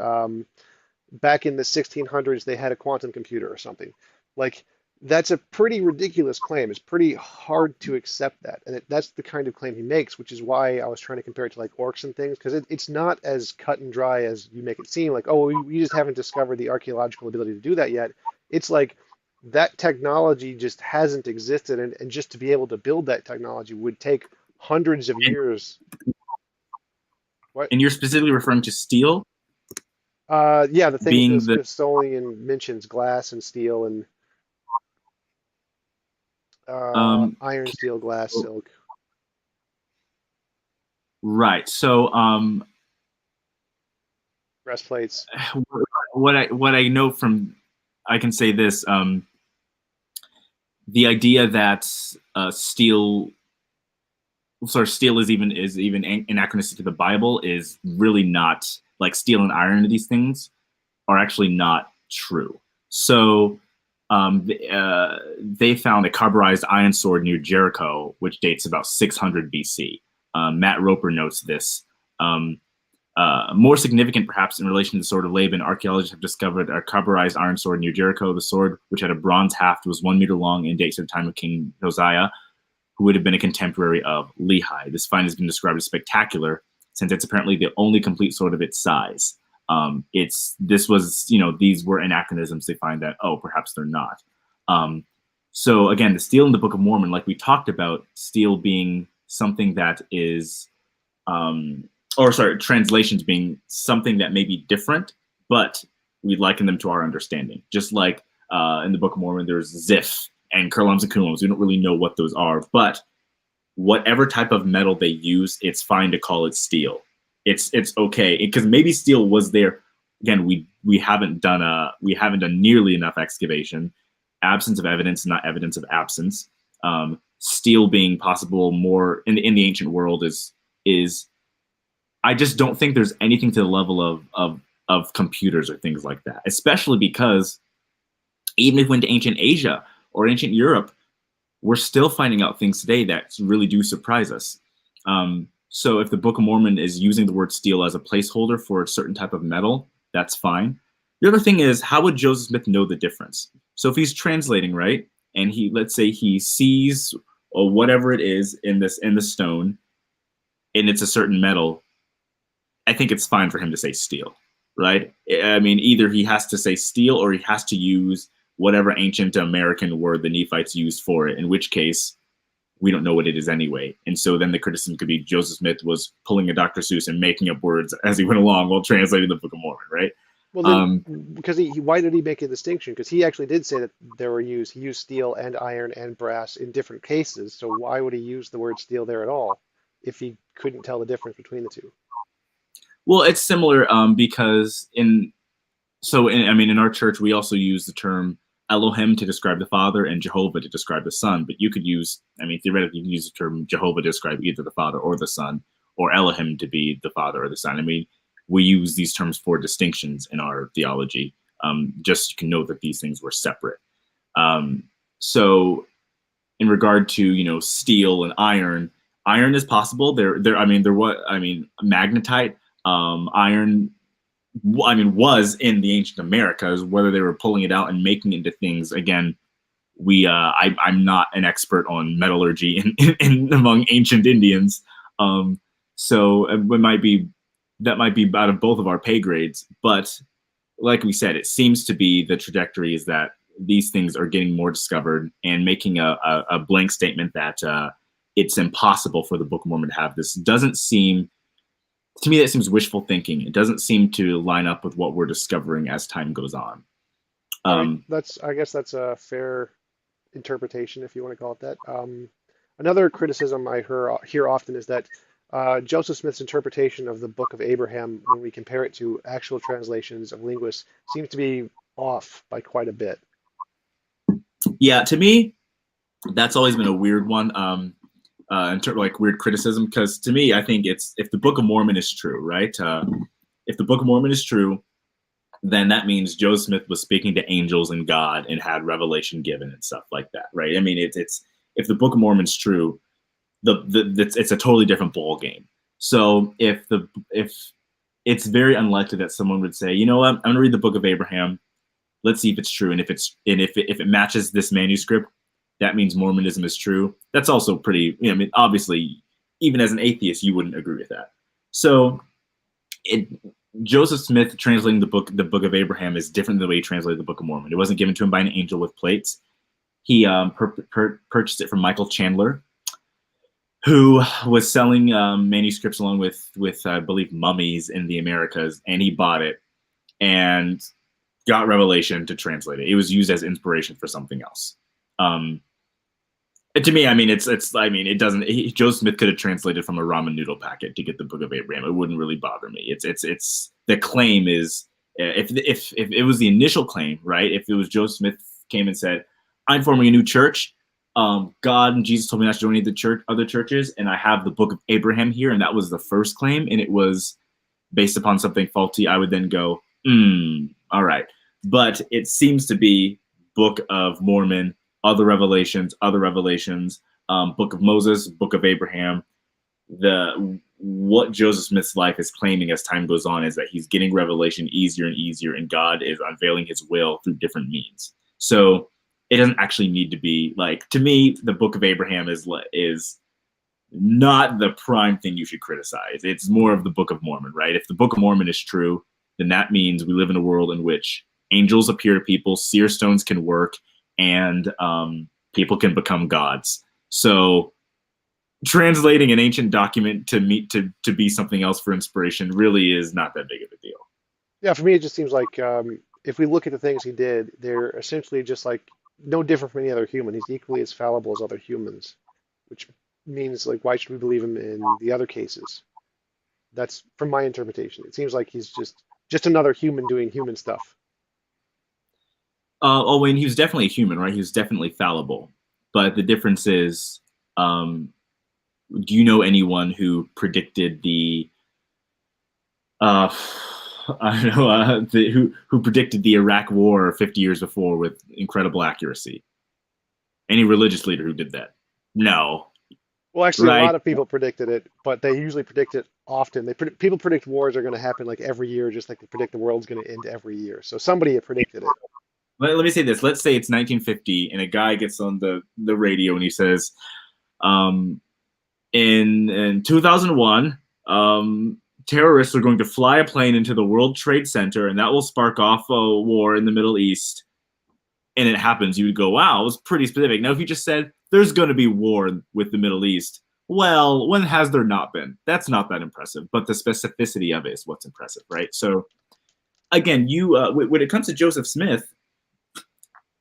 back in the 1600s they had a quantum computer or something. Like that's a pretty ridiculous claim. It's pretty hard to accept that, and that's the kind of claim he makes, which is why I was trying to compare it to like orcs and things, because it's not as cut and dry as you make it seem. Like, oh, we just haven't discovered the archaeological ability to do that yet. It's like that technology just hasn't existed, and just to be able to build that technology would take hundreds of And, years. What? and you're specifically referring to steel Yeah, the thing the being the Smithsonian mentions glass and steel and um, iron, steel, glass, silk, right. So breastplates. what I know from I can say this the idea that steel steel is even anachronistic to the Bible is really not like steel and iron. These things are actually not true. So they found a carburized iron sword near Jericho, which dates about 600 BC. Matt Roper notes this. Um, More significant, perhaps, in relation to the sword of Laban, archaeologists have discovered a carburized iron sword near Jericho. The sword, which had a bronze haft, was 1 meter long and dates to the time of King Josiah, who would have been a contemporary of Lehi. This find has been described as spectacular, since it's apparently the only complete sword of its size. These were anachronisms. They find that, oh, perhaps they're not. So again, the steel in the Book of Mormon, like we talked about, steel being something that is translations being something that may be different, but we liken them to our understanding. Just like in the Book of Mormon, there's Ziph and Kurlums and Kumlums. We don't really know what those are, but whatever type of metal they use, it's fine to call it steel. It's okay because maybe steel was there. Again, we haven't done nearly enough excavation. Absence of evidence, not evidence of absence. Steel being possible more in the ancient world is I just don't think there's anything to the level of computers or things like that. Especially because even if we went to ancient Asia or ancient Europe, we're still finding out things today that really do surprise us. So if the Book of Mormon is using the word steel as a placeholder for a certain type of metal, that's fine. The other thing is, how would Joseph Smith know the difference? So if he's translating, right, and let's say he sees or whatever it is in the stone, and it's a certain metal, I think it's fine for him to say steel, right? I mean, either he has to say steel or he has to use whatever ancient American word the Nephites used for it, in which case we don't know what it is anyway. And so then the criticism could be Joseph Smith was pulling a Dr. Seuss and making up words as he went along while translating the Book of Mormon, right? Well, then, because why did he make a distinction? Because he actually did say that he used steel and iron and brass in different cases. So why would he use the word steel there at all if he couldn't tell the difference between the two? Well, it's similar because I mean, in our church, we also use the term Elohim to describe the Father and Jehovah to describe the Son. But you could use, I mean, theoretically, you can use the term Jehovah to describe either the Father or the Son, or Elohim to be the Father or the Son. I mean, we use these terms for distinctions in our theology. Just you can know that these things were separate. So, in regard to steel and iron is possible. Magnetite, iron. I mean, was in the ancient Americas. Whether they were pulling it out and making it into things, again, I'm not an expert on metallurgy in among ancient Indians, so that might be out of both of our pay grades. But like we said, it seems to be the trajectory is that these things are getting more discovered and making a blank statement that it's impossible for the Book of Mormon to have this doesn't seem. To me, that seems wishful thinking. It doesn't seem to line up with what we're discovering as time goes on. All right, I guess that's a fair interpretation, if you want to call it that. Another criticism I hear often is that Joseph Smith's interpretation of the Book of Abraham, when we compare it to actual translations of linguists, seems to be off by quite a bit. Yeah, to me, that's always been a weird one. In terms of like weird criticism, because to me, I think it's if the Book of Mormon is true, right? If the Book of Mormon is true, then that means Joseph Smith was speaking to angels and God and had revelation given and stuff like that, right? I mean, it's if the Book of Mormon's true, it's a totally different ball game. So if it's very unlikely that someone would say, you know what, I'm going to read the Book of Abraham. Let's see if it's true, and if it matches this manuscript, that means Mormonism is true. That's also pretty, I mean, obviously, even as an atheist, you wouldn't agree with that. So Joseph Smith translating the book of Abraham is different than the way he translated the Book of Mormon. It wasn't given to him by an angel with plates. He purchased it from Michael Chandler, who was selling manuscripts along with I believe mummies in the Americas, and he bought it and got revelation to translate it. It was used as inspiration for something else. To me, I mean, it doesn't. Joseph Smith could have translated from a ramen noodle packet to get the Book of Abraham. It wouldn't really bother me. It's the claim is if it was the initial claim, right? If it was Joseph Smith came and said, "I'm forming a new church. God and Jesus told me not to join any of the other churches, and I have the Book of Abraham here," and that was the first claim, and it was based upon something faulty, I would then go, all right. But it seems to be Book of Mormon, other revelations, Book of Moses, Book of Abraham. What Joseph Smith's life is claiming as time goes on is that he's getting revelation easier and easier, and God is unveiling his will through different means. So it doesn't actually need to be like, to me, the Book of Abraham is not the prime thing you should criticize. It's more of the Book of Mormon, right? If the Book of Mormon is true, then that means we live in a world in which angels appear to people, seer stones can work, and people can become gods. So translating an ancient document to be something else for inspiration really is not that big of a deal. Yeah, for me, it just seems like if we look at the things he did, they're essentially just like no different from any other human. He's equally as fallible as other humans, which means like why should we believe him in the other cases? That's from my interpretation. It seems like he's just another human doing human stuff. Oh, and he was definitely a human, right? He was definitely fallible. But the difference is, um, do you know anyone who predicted the uh, I don't know, who predicted the Iraq War 50 years before with incredible accuracy? Any religious leader who did that? No, Well, actually, a right? lot of people predicted it, but they usually predict it often. People predict wars are going to happen like every year, just like they predict the world's going to end every year. So somebody had predicted it. Let me say this. Let's say it's 1950, and a guy gets on the radio and he says, um, in 2001, terrorists are going to fly a plane into the World Trade Center, and that will spark off a war in the Middle East. And it happens, you would go, wow, it was pretty specific. Now, if you just said there's going to be war with the Middle East, well, when has there not been? That's not that impressive. But the specificity of it is what's impressive, right? So again, you when it comes to Joseph Smith,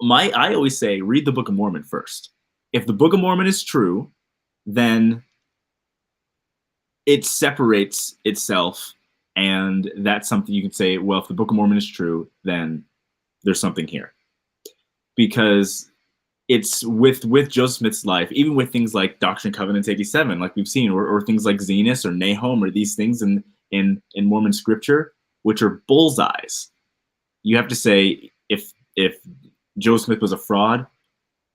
I always say read the Book of Mormon first. If the Book of Mormon is true, then it separates itself, and that's something you can say, well, if the Book of Mormon is true, then there's something here. Because it's with Joseph Smith's life, even with things like Doctrine and Covenants 87, like we've seen, or things like Zenos or Nahum, or these things in Mormon scripture, which are bullseyes. You have to say, if Joseph Smith was a fraud,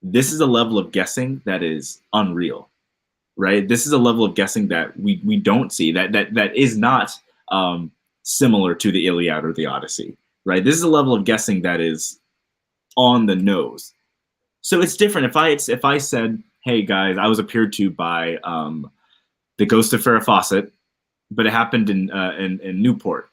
this is a level of guessing that is unreal, right? This is a level of guessing that we don't see, that is not similar to the Iliad or the Odyssey, right? This is a level of guessing that is on the nose. So it's different. If I said, hey guys, I was appeared to by the ghost of Farrah Fawcett, but it happened in Newport,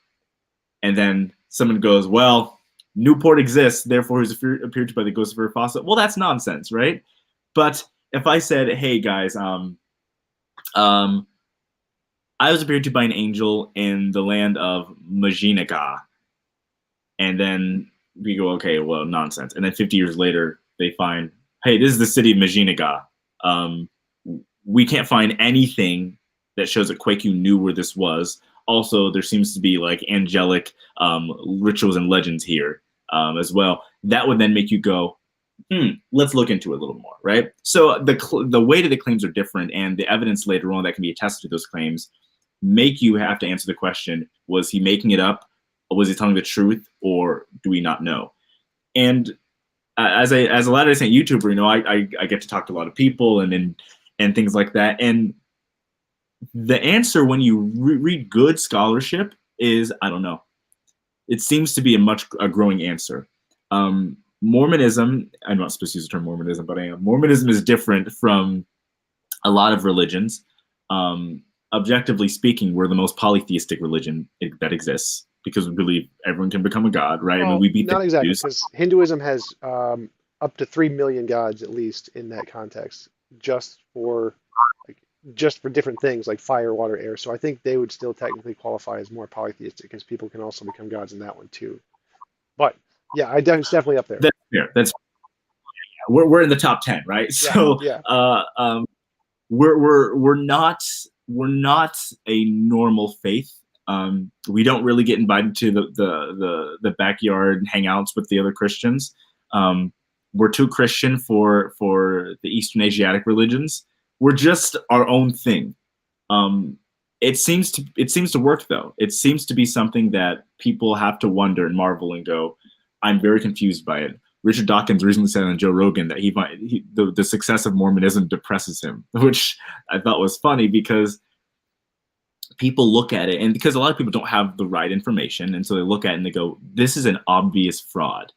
and then someone goes, well, Newport exists, therefore he's appeared to by the ghost of Farrah Fawcett. Well, that's nonsense, right? But if I said, hey guys, I was appeared to by an angel in the land of Majinaga, and then we go, okay, well, nonsense. And then 50 years later, they find, hey, this is the city of Majinaga. We can't find anything that shows that Kwaku knew where this was. Also, there seems to be like angelic rituals and legends here as well. That would then make you go, let's look into it a little more, right? So the weight of the claims are different, and the evidence later on that can be attested to those claims make you have to answer the question: was he making it up? Or was he telling the truth, or do we not know? And as a Latter-day Saint YouTuber, you know, I get to talk to a lot of people and things like that. And the answer when you read good scholarship is, I don't know. It seems to be a growing answer. Mormonism, I'm not supposed to use the term Mormonism, but I am. Mormonism is different from a lot of religions. Objectively speaking, we're the most polytheistic religion that exists, because we believe everyone can become a god, right? I mean, Well, we beat the not exactly, Hindus. because Hinduism has up to 3 million gods at least in that context, just for like just for different things like fire, water, air. So I think they would still technically qualify as more polytheistic, because people can also become gods in that one too. But yeah, it's definitely up there. That's fair. We're in the top 10, right? Yeah, So yeah. we're not a normal faith. We don't really get invited to the backyard hangouts with the other Christians. We're too Christian for the Eastern Asiatic religions. We're just our own thing. It seems to work though. It seems to be something that people have to wonder and marvel and go, I'm very confused by it. Richard Dawkins recently said on Joe Rogan that the success of Mormonism depresses him, which I thought was funny, because people look at it, and because a lot of people don't have the right information, and so they look at it and they go, this is an obvious fraud.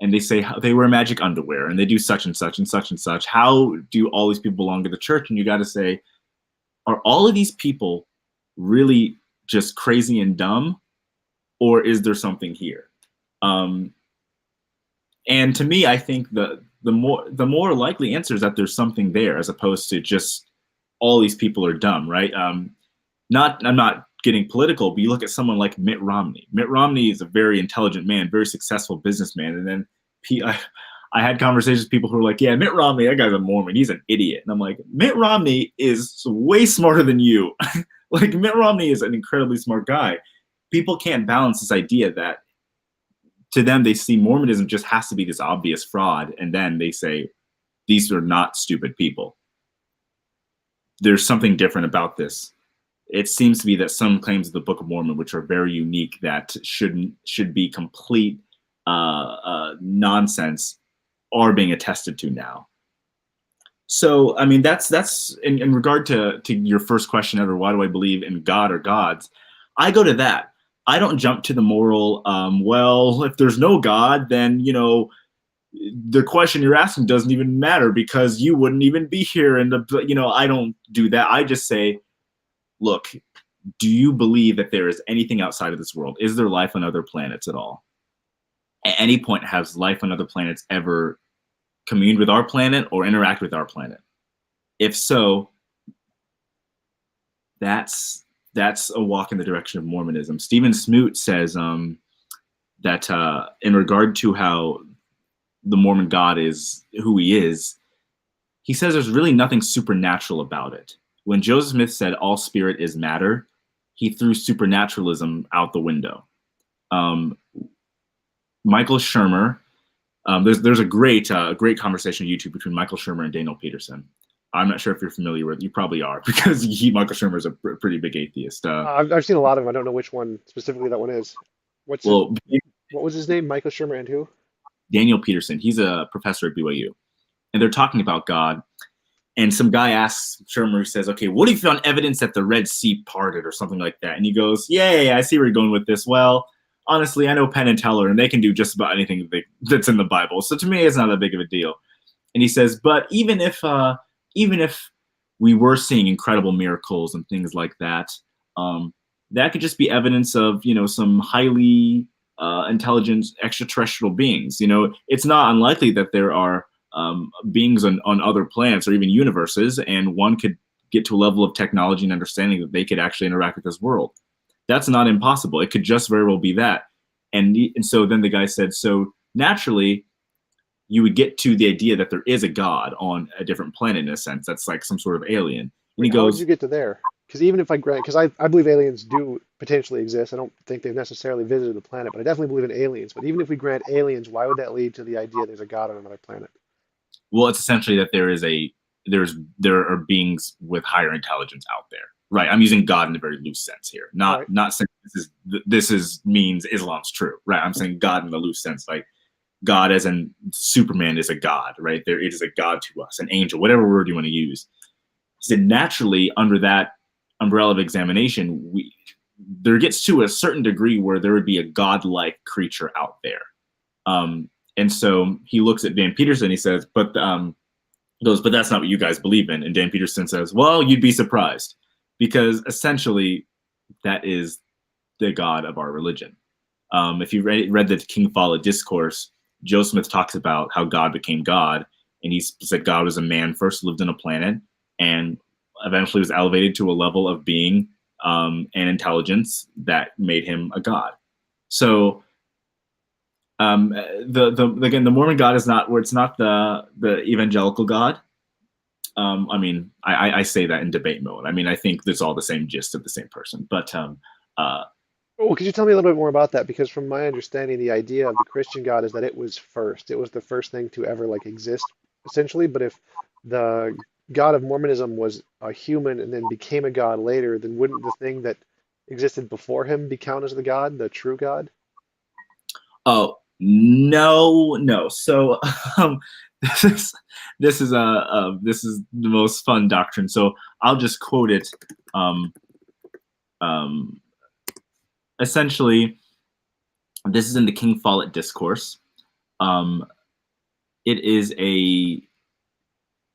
And they say they wear magic underwear and they do such and such and such and such. How do all these people belong to the church? And you got to say, are all of these people really just crazy and dumb, or is there something here? And to me, I think the more likely answer is that there's something there, as opposed to just all these people are dumb, right? I'm not getting political, but you look at someone like Mitt Romney. Mitt Romney is a very intelligent man, very successful businessman, and then I had conversations with people who were like, "Yeah, Mitt Romney, that guy's a Mormon. He's an idiot." And I'm like, Mitt Romney is way smarter than you. Like Mitt Romney is an incredibly smart guy. People can't balance this idea that to them they see Mormonism just has to be this obvious fraud, and then they say these are not stupid people. There's something different about this. It seems to be that some claims of the Book of Mormon, which are very unique, that should be complete nonsense, are being attested to now. So, I mean, that's in regard to your first question ever. Why do I believe in God or gods? I go to that. I don't jump to the moral. Well, if there's no God, then the question you're asking doesn't even matter because you wouldn't even be here. And I don't do that. I just say, look, do you believe that there is anything outside of this world? Is there life on other planets at all? At any point, has life on other planets ever communed with our planet or interact with our planet? If so, that's a walk in the direction of Mormonism. Stephen Smoot says that in regard to how the Mormon God is who he is, he says there's really nothing supernatural about it. When Joseph Smith said all spirit is matter, he threw supernaturalism out the window. Michael Shermer, there's a great conversation on YouTube between Michael Shermer and Daniel Peterson. I'm not sure if you're familiar with. You probably are because Michael Shermer is a pretty big atheist. I've seen a lot of them. I don't know which one specifically that one is. Well, What was his name? Michael Shermer and who? Daniel Peterson. He's a professor at BYU, and they're talking about God. And some guy asks Shermer, who says, "Okay, what if you found evidence that the Red Sea parted or something like that?" And he goes, "Yeah, I see where you're going with this. Well, honestly, I know Penn and Teller, and they can do just about anything that's in the Bible. So to me, it's not that big of a deal." And he says, "But even if we were seeing incredible miracles and things like that, that could just be evidence of some highly intelligent extraterrestrial beings. It's not unlikely that there are beings on other planets or even universes, and one could get to a level of technology and understanding that they could actually interact with this world. That's not impossible. It could just very well be that." And so then the guy said, so naturally, you would get to the idea that there is a God on a different planet in a sense. That's like some sort of alien. And he Wait, how would you goes, get to there? Because even if I grant, because I believe aliens do potentially exist. I don't think they've necessarily visited the planet, but I definitely believe in aliens. But even if we grant aliens, why would that lead to the idea there's a God on another planet? well, it's essentially that there are beings with higher intelligence out there. Right. I'm using God in a very loose sense here. All right. Not saying this is means Islam's true. Right. I'm saying God in the loose sense, like God as in Superman is a God, right? There it is a God to us, an angel, whatever word you want to use. He said naturally under that umbrella of examination, there gets to a certain degree where there would be a godlike creature out there. And so he looks at Dan Peterson, he says, but that's not what you guys believe in. And Dan Peterson says, well, you'd be surprised, because essentially that is the God of our religion. If you read the King Follett discourse, Joe Smith talks about how God became God, and he said God was a man first lived on a planet and eventually was elevated to a level of being and intelligence that made him a god. So again, the Mormon God is not where it's not the evangelical God. I mean, I say that in debate mode. I mean, I think it's all the same gist of the same person. But Well, could you tell me a little bit more about that? Because from my understanding, the idea of the Christian God is that it was first. It was the first thing to ever like exist, essentially. But if the God of Mormonism was a human and then became a god later, then wouldn't the thing that existed before him be counted as the God, the true God? oh no. So this is this is the most fun doctrine. So I'll just quote it. Um, Essentially, this is in the King Follett discourse. It is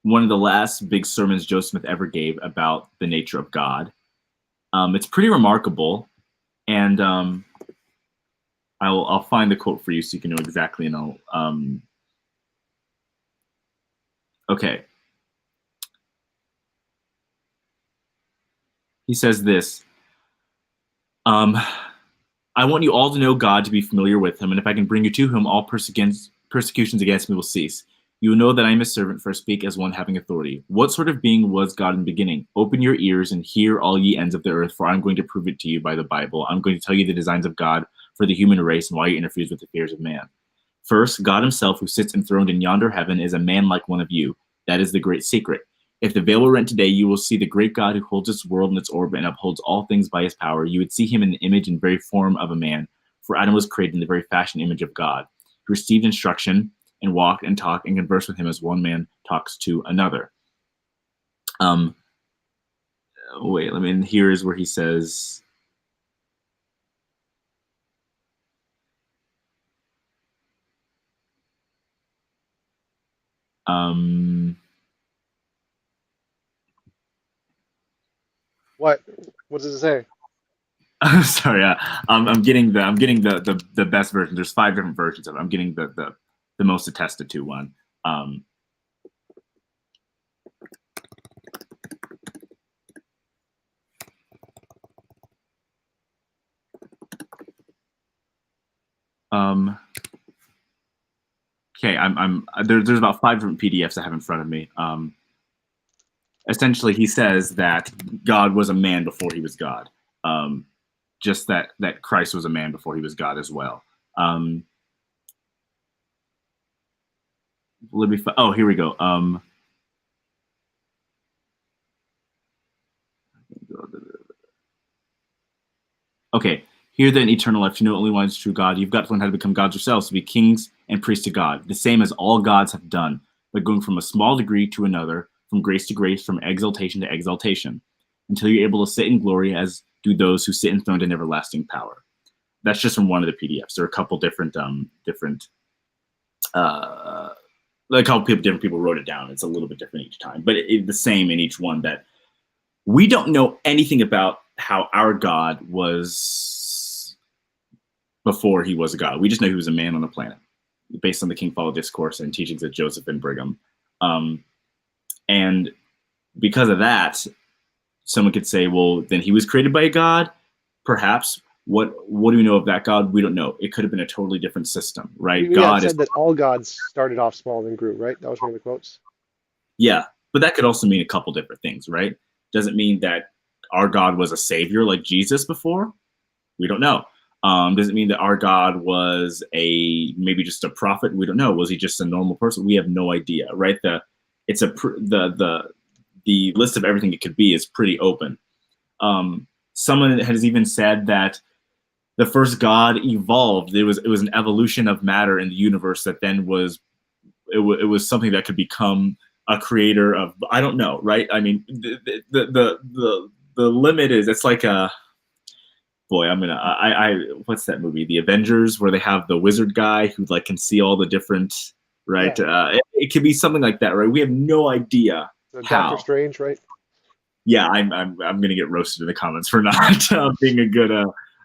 one of the last big sermons Joe Smith ever gave about the nature of God. It's pretty remarkable, and I'll find the quote for you so you can know exactly. Okay. He says this. Um, I want you all to know God, to be familiar with him, and if I can bring you to him, all persecutions against me will cease. You will know that I am a servant, for I speak as one having authority. What sort of being was God in the beginning? Open your ears and hear, all ye ends of the earth, for I'm going to prove it to you by the Bible. I'm going to tell you the designs of God for the human race and why he interferes with the affairs of man. First, God himself, who sits enthroned in yonder heaven, is a man like one of you. That is the great secret. If the veil were rent today, you will see the great God who holds this world in its orbit and upholds all things by his power. You would see him in the image and very form of a man, for Adam was created in the very fashion image of God. He received instruction and walked and talked and conversed with him as one man talks to another. Um, wait, let me. Here is where he says, um, What? What does it say? sorry, I'm getting the best version. There's 5 different versions of it. I'm getting the most attested to one. Um, um, okay, there's about 5 different PDFs I have in front of me. Essentially, he says that God was a man before he was God. Just that Christ was a man before he was God as well. Oh, here we go. Okay, hear then eternal life. You know only one is true God. You've got to learn how to become gods yourselves, to be kings and priests to God, the same as all gods have done, but going from a small degree to another, from grace to grace, from exaltation to exaltation, until you're able to sit in glory as do those who sit enthroned in everlasting power. That's just from one of the PDFs. There are a couple different a couple different people wrote it down. It's a little bit different each time, but the same in each one. That we don't know anything about how our God was before he was a God. We just know he was a man on the planet, based on the King Follow Discourse and teachings of Joseph and Brigham. And because of that, someone could say, well, then he was created by a God, perhaps. What do we know of that God? We don't know. It could have been a totally different system, right? Yeah, it God is, said that all gods started off small and grew, right? That was one of the quotes. yeah, but that could also mean a couple different things, right? Doesn't mean that our God was a savior like Jesus before. We don't know. Does it mean that our God was maybe just a prophet? We don't know. Was he just a normal person? We have no idea, right? The list of everything it could be is pretty open. Someone has even said that the first God evolved. It was an evolution of matter in the universe that then it was something that could become a creator of, I don't know, right? I mean, the limit is, it's like a, boy, what's that movie, The Avengers, where they have the wizard guy who like can see all the different, right? Yeah. It could be something like that, right? We have no idea So Doctor how. Strange, right? Yeah, I'm gonna get roasted in the comments for not being a good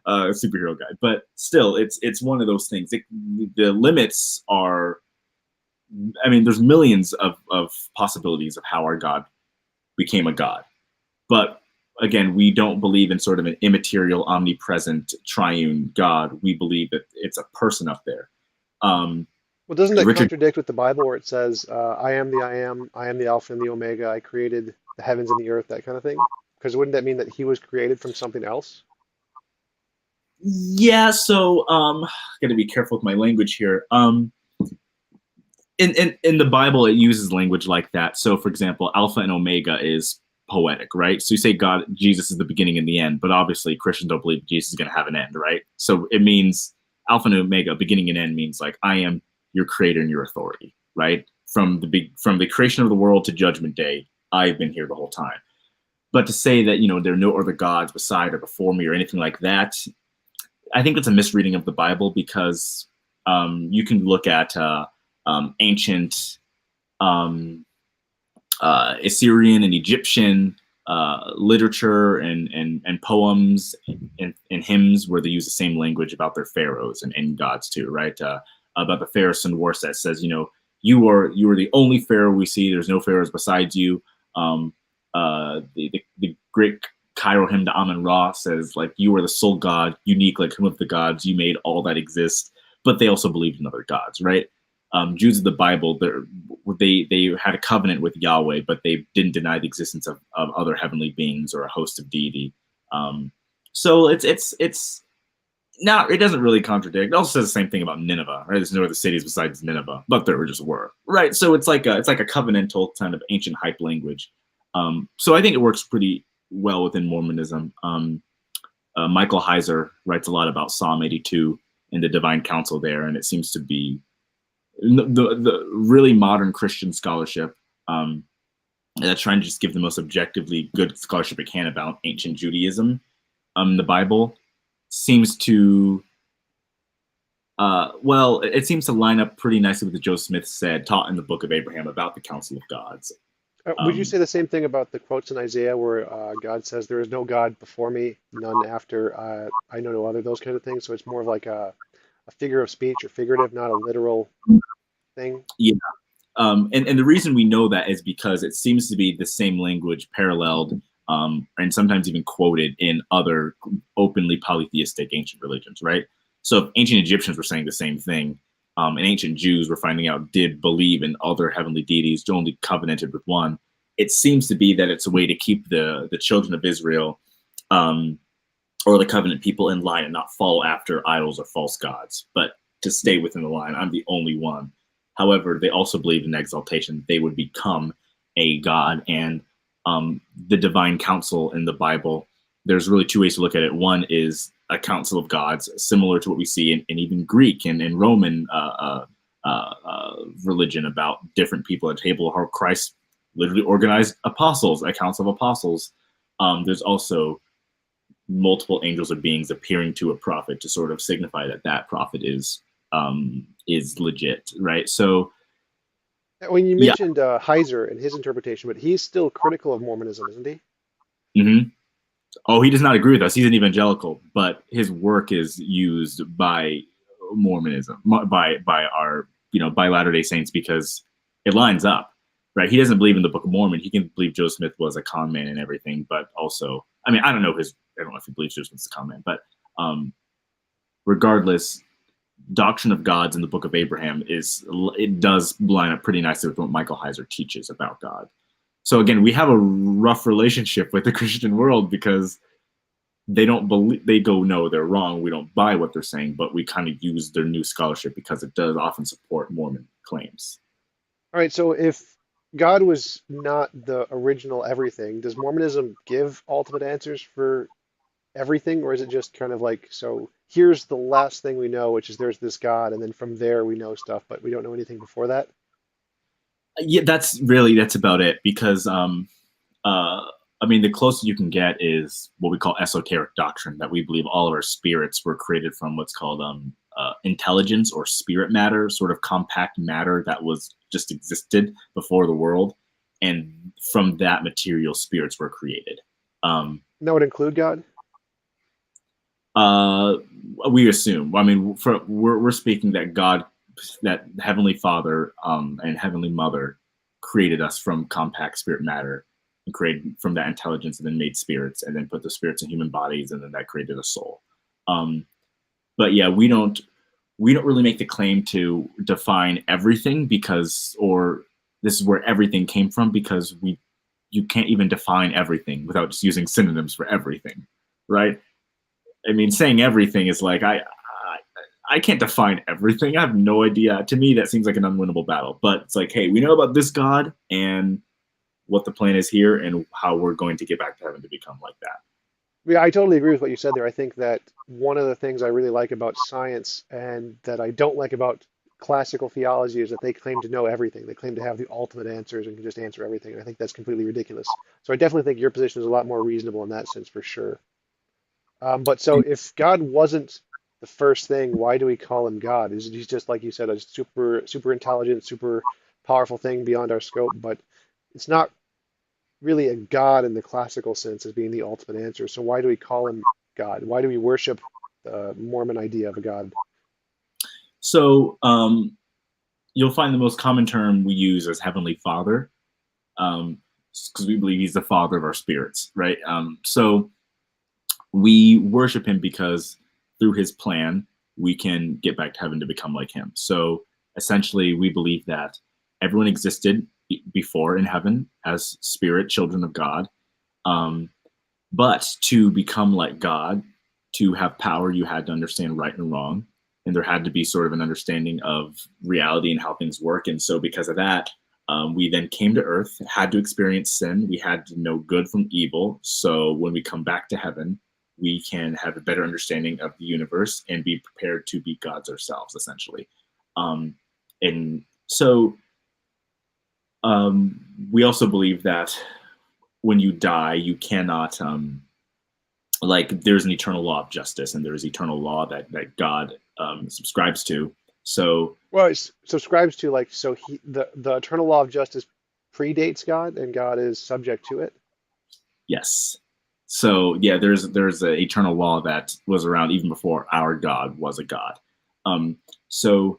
superhero guy, but still, it's one of those things. The limits are, I mean, there's millions of possibilities of how our God became a God, but again, we don't believe in sort of an immaterial, omnipresent, triune God. We believe that it's a person up there. Well, doesn't that Richard, contradict with the Bible where it says, I am the I am the Alpha and the Omega, I created the heavens and the earth, that kind of thing? Because wouldn't that mean that he was created from something else? yeah. So, got to be careful with my language here. In the Bible, it uses language like that. So, for example, Alpha and Omega is poetic, right? So you say God, Jesus is the beginning and the end, but obviously Christians don't believe Jesus is going to have an end, right? So it means Alpha and Omega, beginning and end, means like I am your creator and your authority, right? From the creation of the world to Judgment Day, I've been here the whole time. But to say that there are no other gods beside or before me or anything like that, I think that's a misreading of the Bible, because you can look at ancient Assyrian and Egyptian literature and poems and hymns where they use the same language about their pharaohs and gods too, right? About the Pharaoh Sun that says, you are the only pharaoh we see. There's no pharaohs besides you. The great Cairo hymn to Amun Ra says like you are the sole God, unique like him of the gods. You made all that exist, but they also believed in other gods, right? Jews of the Bible, they had a covenant with Yahweh, but they didn't deny the existence of other heavenly beings or a host of deity. Um, so it's not, it doesn't really contradict. It also says the same thing about Nineveh, right? There's no other cities besides Nineveh, but there just were, right? So it's like a covenantal kind of ancient hype language. So I think it works pretty well within Mormonism. Michael Heiser writes a lot about Psalm 82 and the divine council there, and it seems to be the really modern Christian scholarship that's trying to just give the most objectively good scholarship it can about ancient Judaism. The Bible seems to well, it seems to line up pretty nicely with what Joe Smith said, taught in the Book of Abraham about the Council of Gods. Would you Um, say the same thing about the quotes in Isaiah where God says, "There is no God before me, none after. I know no other." Those kind of things. So it's more of like a figure of speech or figurative, not a literal thing. yeah, and the reason we know that is because it seems to be the same language paralleled and sometimes even quoted in other openly polytheistic ancient religions, right? So if ancient Egyptians were saying the same thing, and ancient Jews were finding out did believe in other heavenly deities, only covenanted with one, it seems to be that it's a way to keep the children of Israel um, or the covenant people in line and not follow after idols or false gods, but to stay within the line. I'm the only one. However, they also believe in exaltation. They would become a god. And the divine council in the Bible, there's really two ways to look at it. One is a council of gods, similar to what we see in even Greek and Roman religion about different people at a table, how Christ literally organized apostles, a council of apostles. There's also multiple angels or beings appearing to a prophet to sort of signify that that prophet is legit, right? So When you yeah. mentioned Heiser and his interpretation, but he's still critical of Mormonism, isn't he? Hmm. Oh, he does not agree with us. He's an evangelical, but his work is used by Mormonism, by our by Latter Day Saints because it lines up, right? He doesn't believe in the Book of Mormon. He can believe Joe Smith was a con man and everything, but also, I mean, I don't know if he believes Joe Smith's a con man, but um, regardless, doctrine of gods in the Book of Abraham it does line up pretty nicely with what Michael Heiser teaches about God. So again, we have a rough relationship with the Christian world because they don't believe, they go, no, they're wrong, we don't buy what they're saying, but we kind of use their new scholarship because it does often support Mormon claims. All right, so if God was not the original everything, does Mormonism give ultimate answers for everything, or is it just kind of like, so here's the last thing we know, which is there's this God, and then from there we know stuff, but we don't know anything before that? Yeah, that's about it because uh I mean, the closest you can get is what we call esoteric doctrine, that we believe all of our spirits were created from what's called intelligence or spirit matter, sort of compact matter that was just existed before the world, and from that material, spirits were created. Um, And that would include God? uh, we assume. I mean, we're speaking that God, that Heavenly Father, and Heavenly Mother created us from compact spirit matter and created from that intelligence, and then made spirits, and then put the spirits in human bodies, and then that created a soul. Um, but yeah, we don't really make the claim to define everything because, or this is where everything came from, because you can't even define everything without just using synonyms for everything, right? I mean, saying everything is like I can't define everything. I have no idea. To me, that seems like an unwinnable battle. But it's like, hey, we know about this God and what the plan is here and how we're going to get back to heaven to become like that. Yeah, I totally agree with what you said there. I think that one of the things I really like about science and that I don't like about classical theology is that they claim to know everything. They claim to have the ultimate answers and can just answer everything. And I think that's completely ridiculous. So I definitely think your position is a lot more reasonable in that sense for sure. But so if God wasn't the first thing, why do we call him God? Is he's just like you said, a super intelligent, super powerful thing beyond our scope, but it's not really a God in the classical sense as being the ultimate answer. So why do we call him God? Why do we worship the Mormon idea of a God? So you'll find the most common term we use as Heavenly Father. Um, because we believe he's the father of our spirits, right? So we worship him because through his plan we can get back to heaven to become like him. So essentially, we believe that everyone existed before in heaven as spirit children of God. Um, but to become like God, to have power, you had to understand right and wrong. And there had to be sort of an understanding of reality and how things work. And so, because of that, we then came to earth, had to experience sin. We had to know good from evil. So, when we come back to heaven, we can have a better understanding of the universe and be prepared to be gods ourselves, essentially. Um, and so, we also believe that when you die, you cannot like there's an eternal law of justice, and there's eternal law that God subscribes to. So Well, it subscribes to like so the eternal law of justice predates God, and God is subject to it. yes, so yeah, there's an eternal law that was around even before our God was a God. So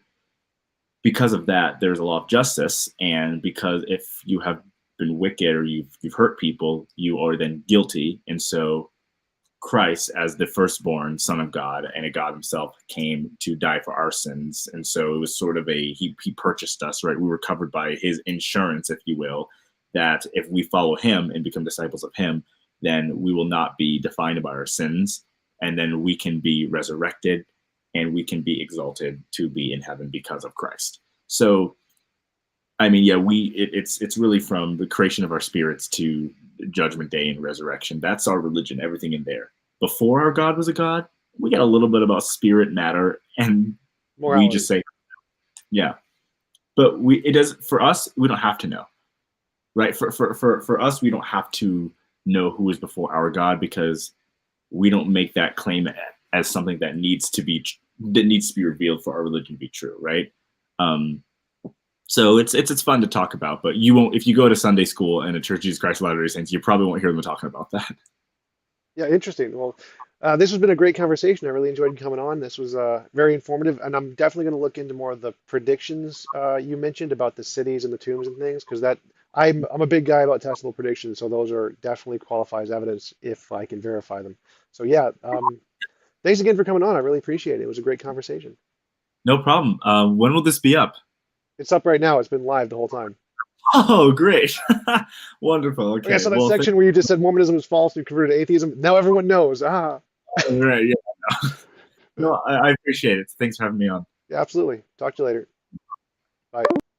because of that, there's a law of justice, and because if you have been wicked or you've hurt people, you are then guilty, and so Christ, as the firstborn Son of God and a God Himself, came to die for our sins, and so it was sort of he purchased us, right? We were covered by His insurance, if you will, that if we follow Him and become disciples of Him, then we will not be defined by our sins, and then we can be resurrected, and we can be exalted to be in heaven because of Christ. So I mean, yeah, it's really from the creation of our spirits to judgment day and resurrection. That's our religion, everything in there. Before our God was a God, we got a little bit about spirit matter, and we just Morality. say, yeah. But we it does for us, we don't have to know. Right? For us, we don't have to know who is before our God, because we don't make that claim as something that needs to be revealed for our religion to be true, right? Um, so it's fun to talk about, but you won't if you go to Sunday school and a Church of Jesus Christ of Latter-day Saints, you probably won't hear them talking about that. Yeah, interesting. Well, this has been a great conversation. I really enjoyed coming on. This was very informative, and I'm definitely going to look into more of the predictions you mentioned about the cities and the tombs and things, because that I'm a big guy about testable predictions, so those are definitely qualify as evidence if I can verify them. So yeah, thanks again for coming on. I really appreciate it. It was a great conversation. No problem. When will this be up? It's up right now. It's been live the whole time. Oh, great. Wonderful. Oh yeah, Okay. so that Well, section where you just said Mormonism is false and converted to atheism, now everyone knows. Ah, right. Yeah. No, I appreciate it. Thanks for having me on. yeah, absolutely. Talk to you later. Bye.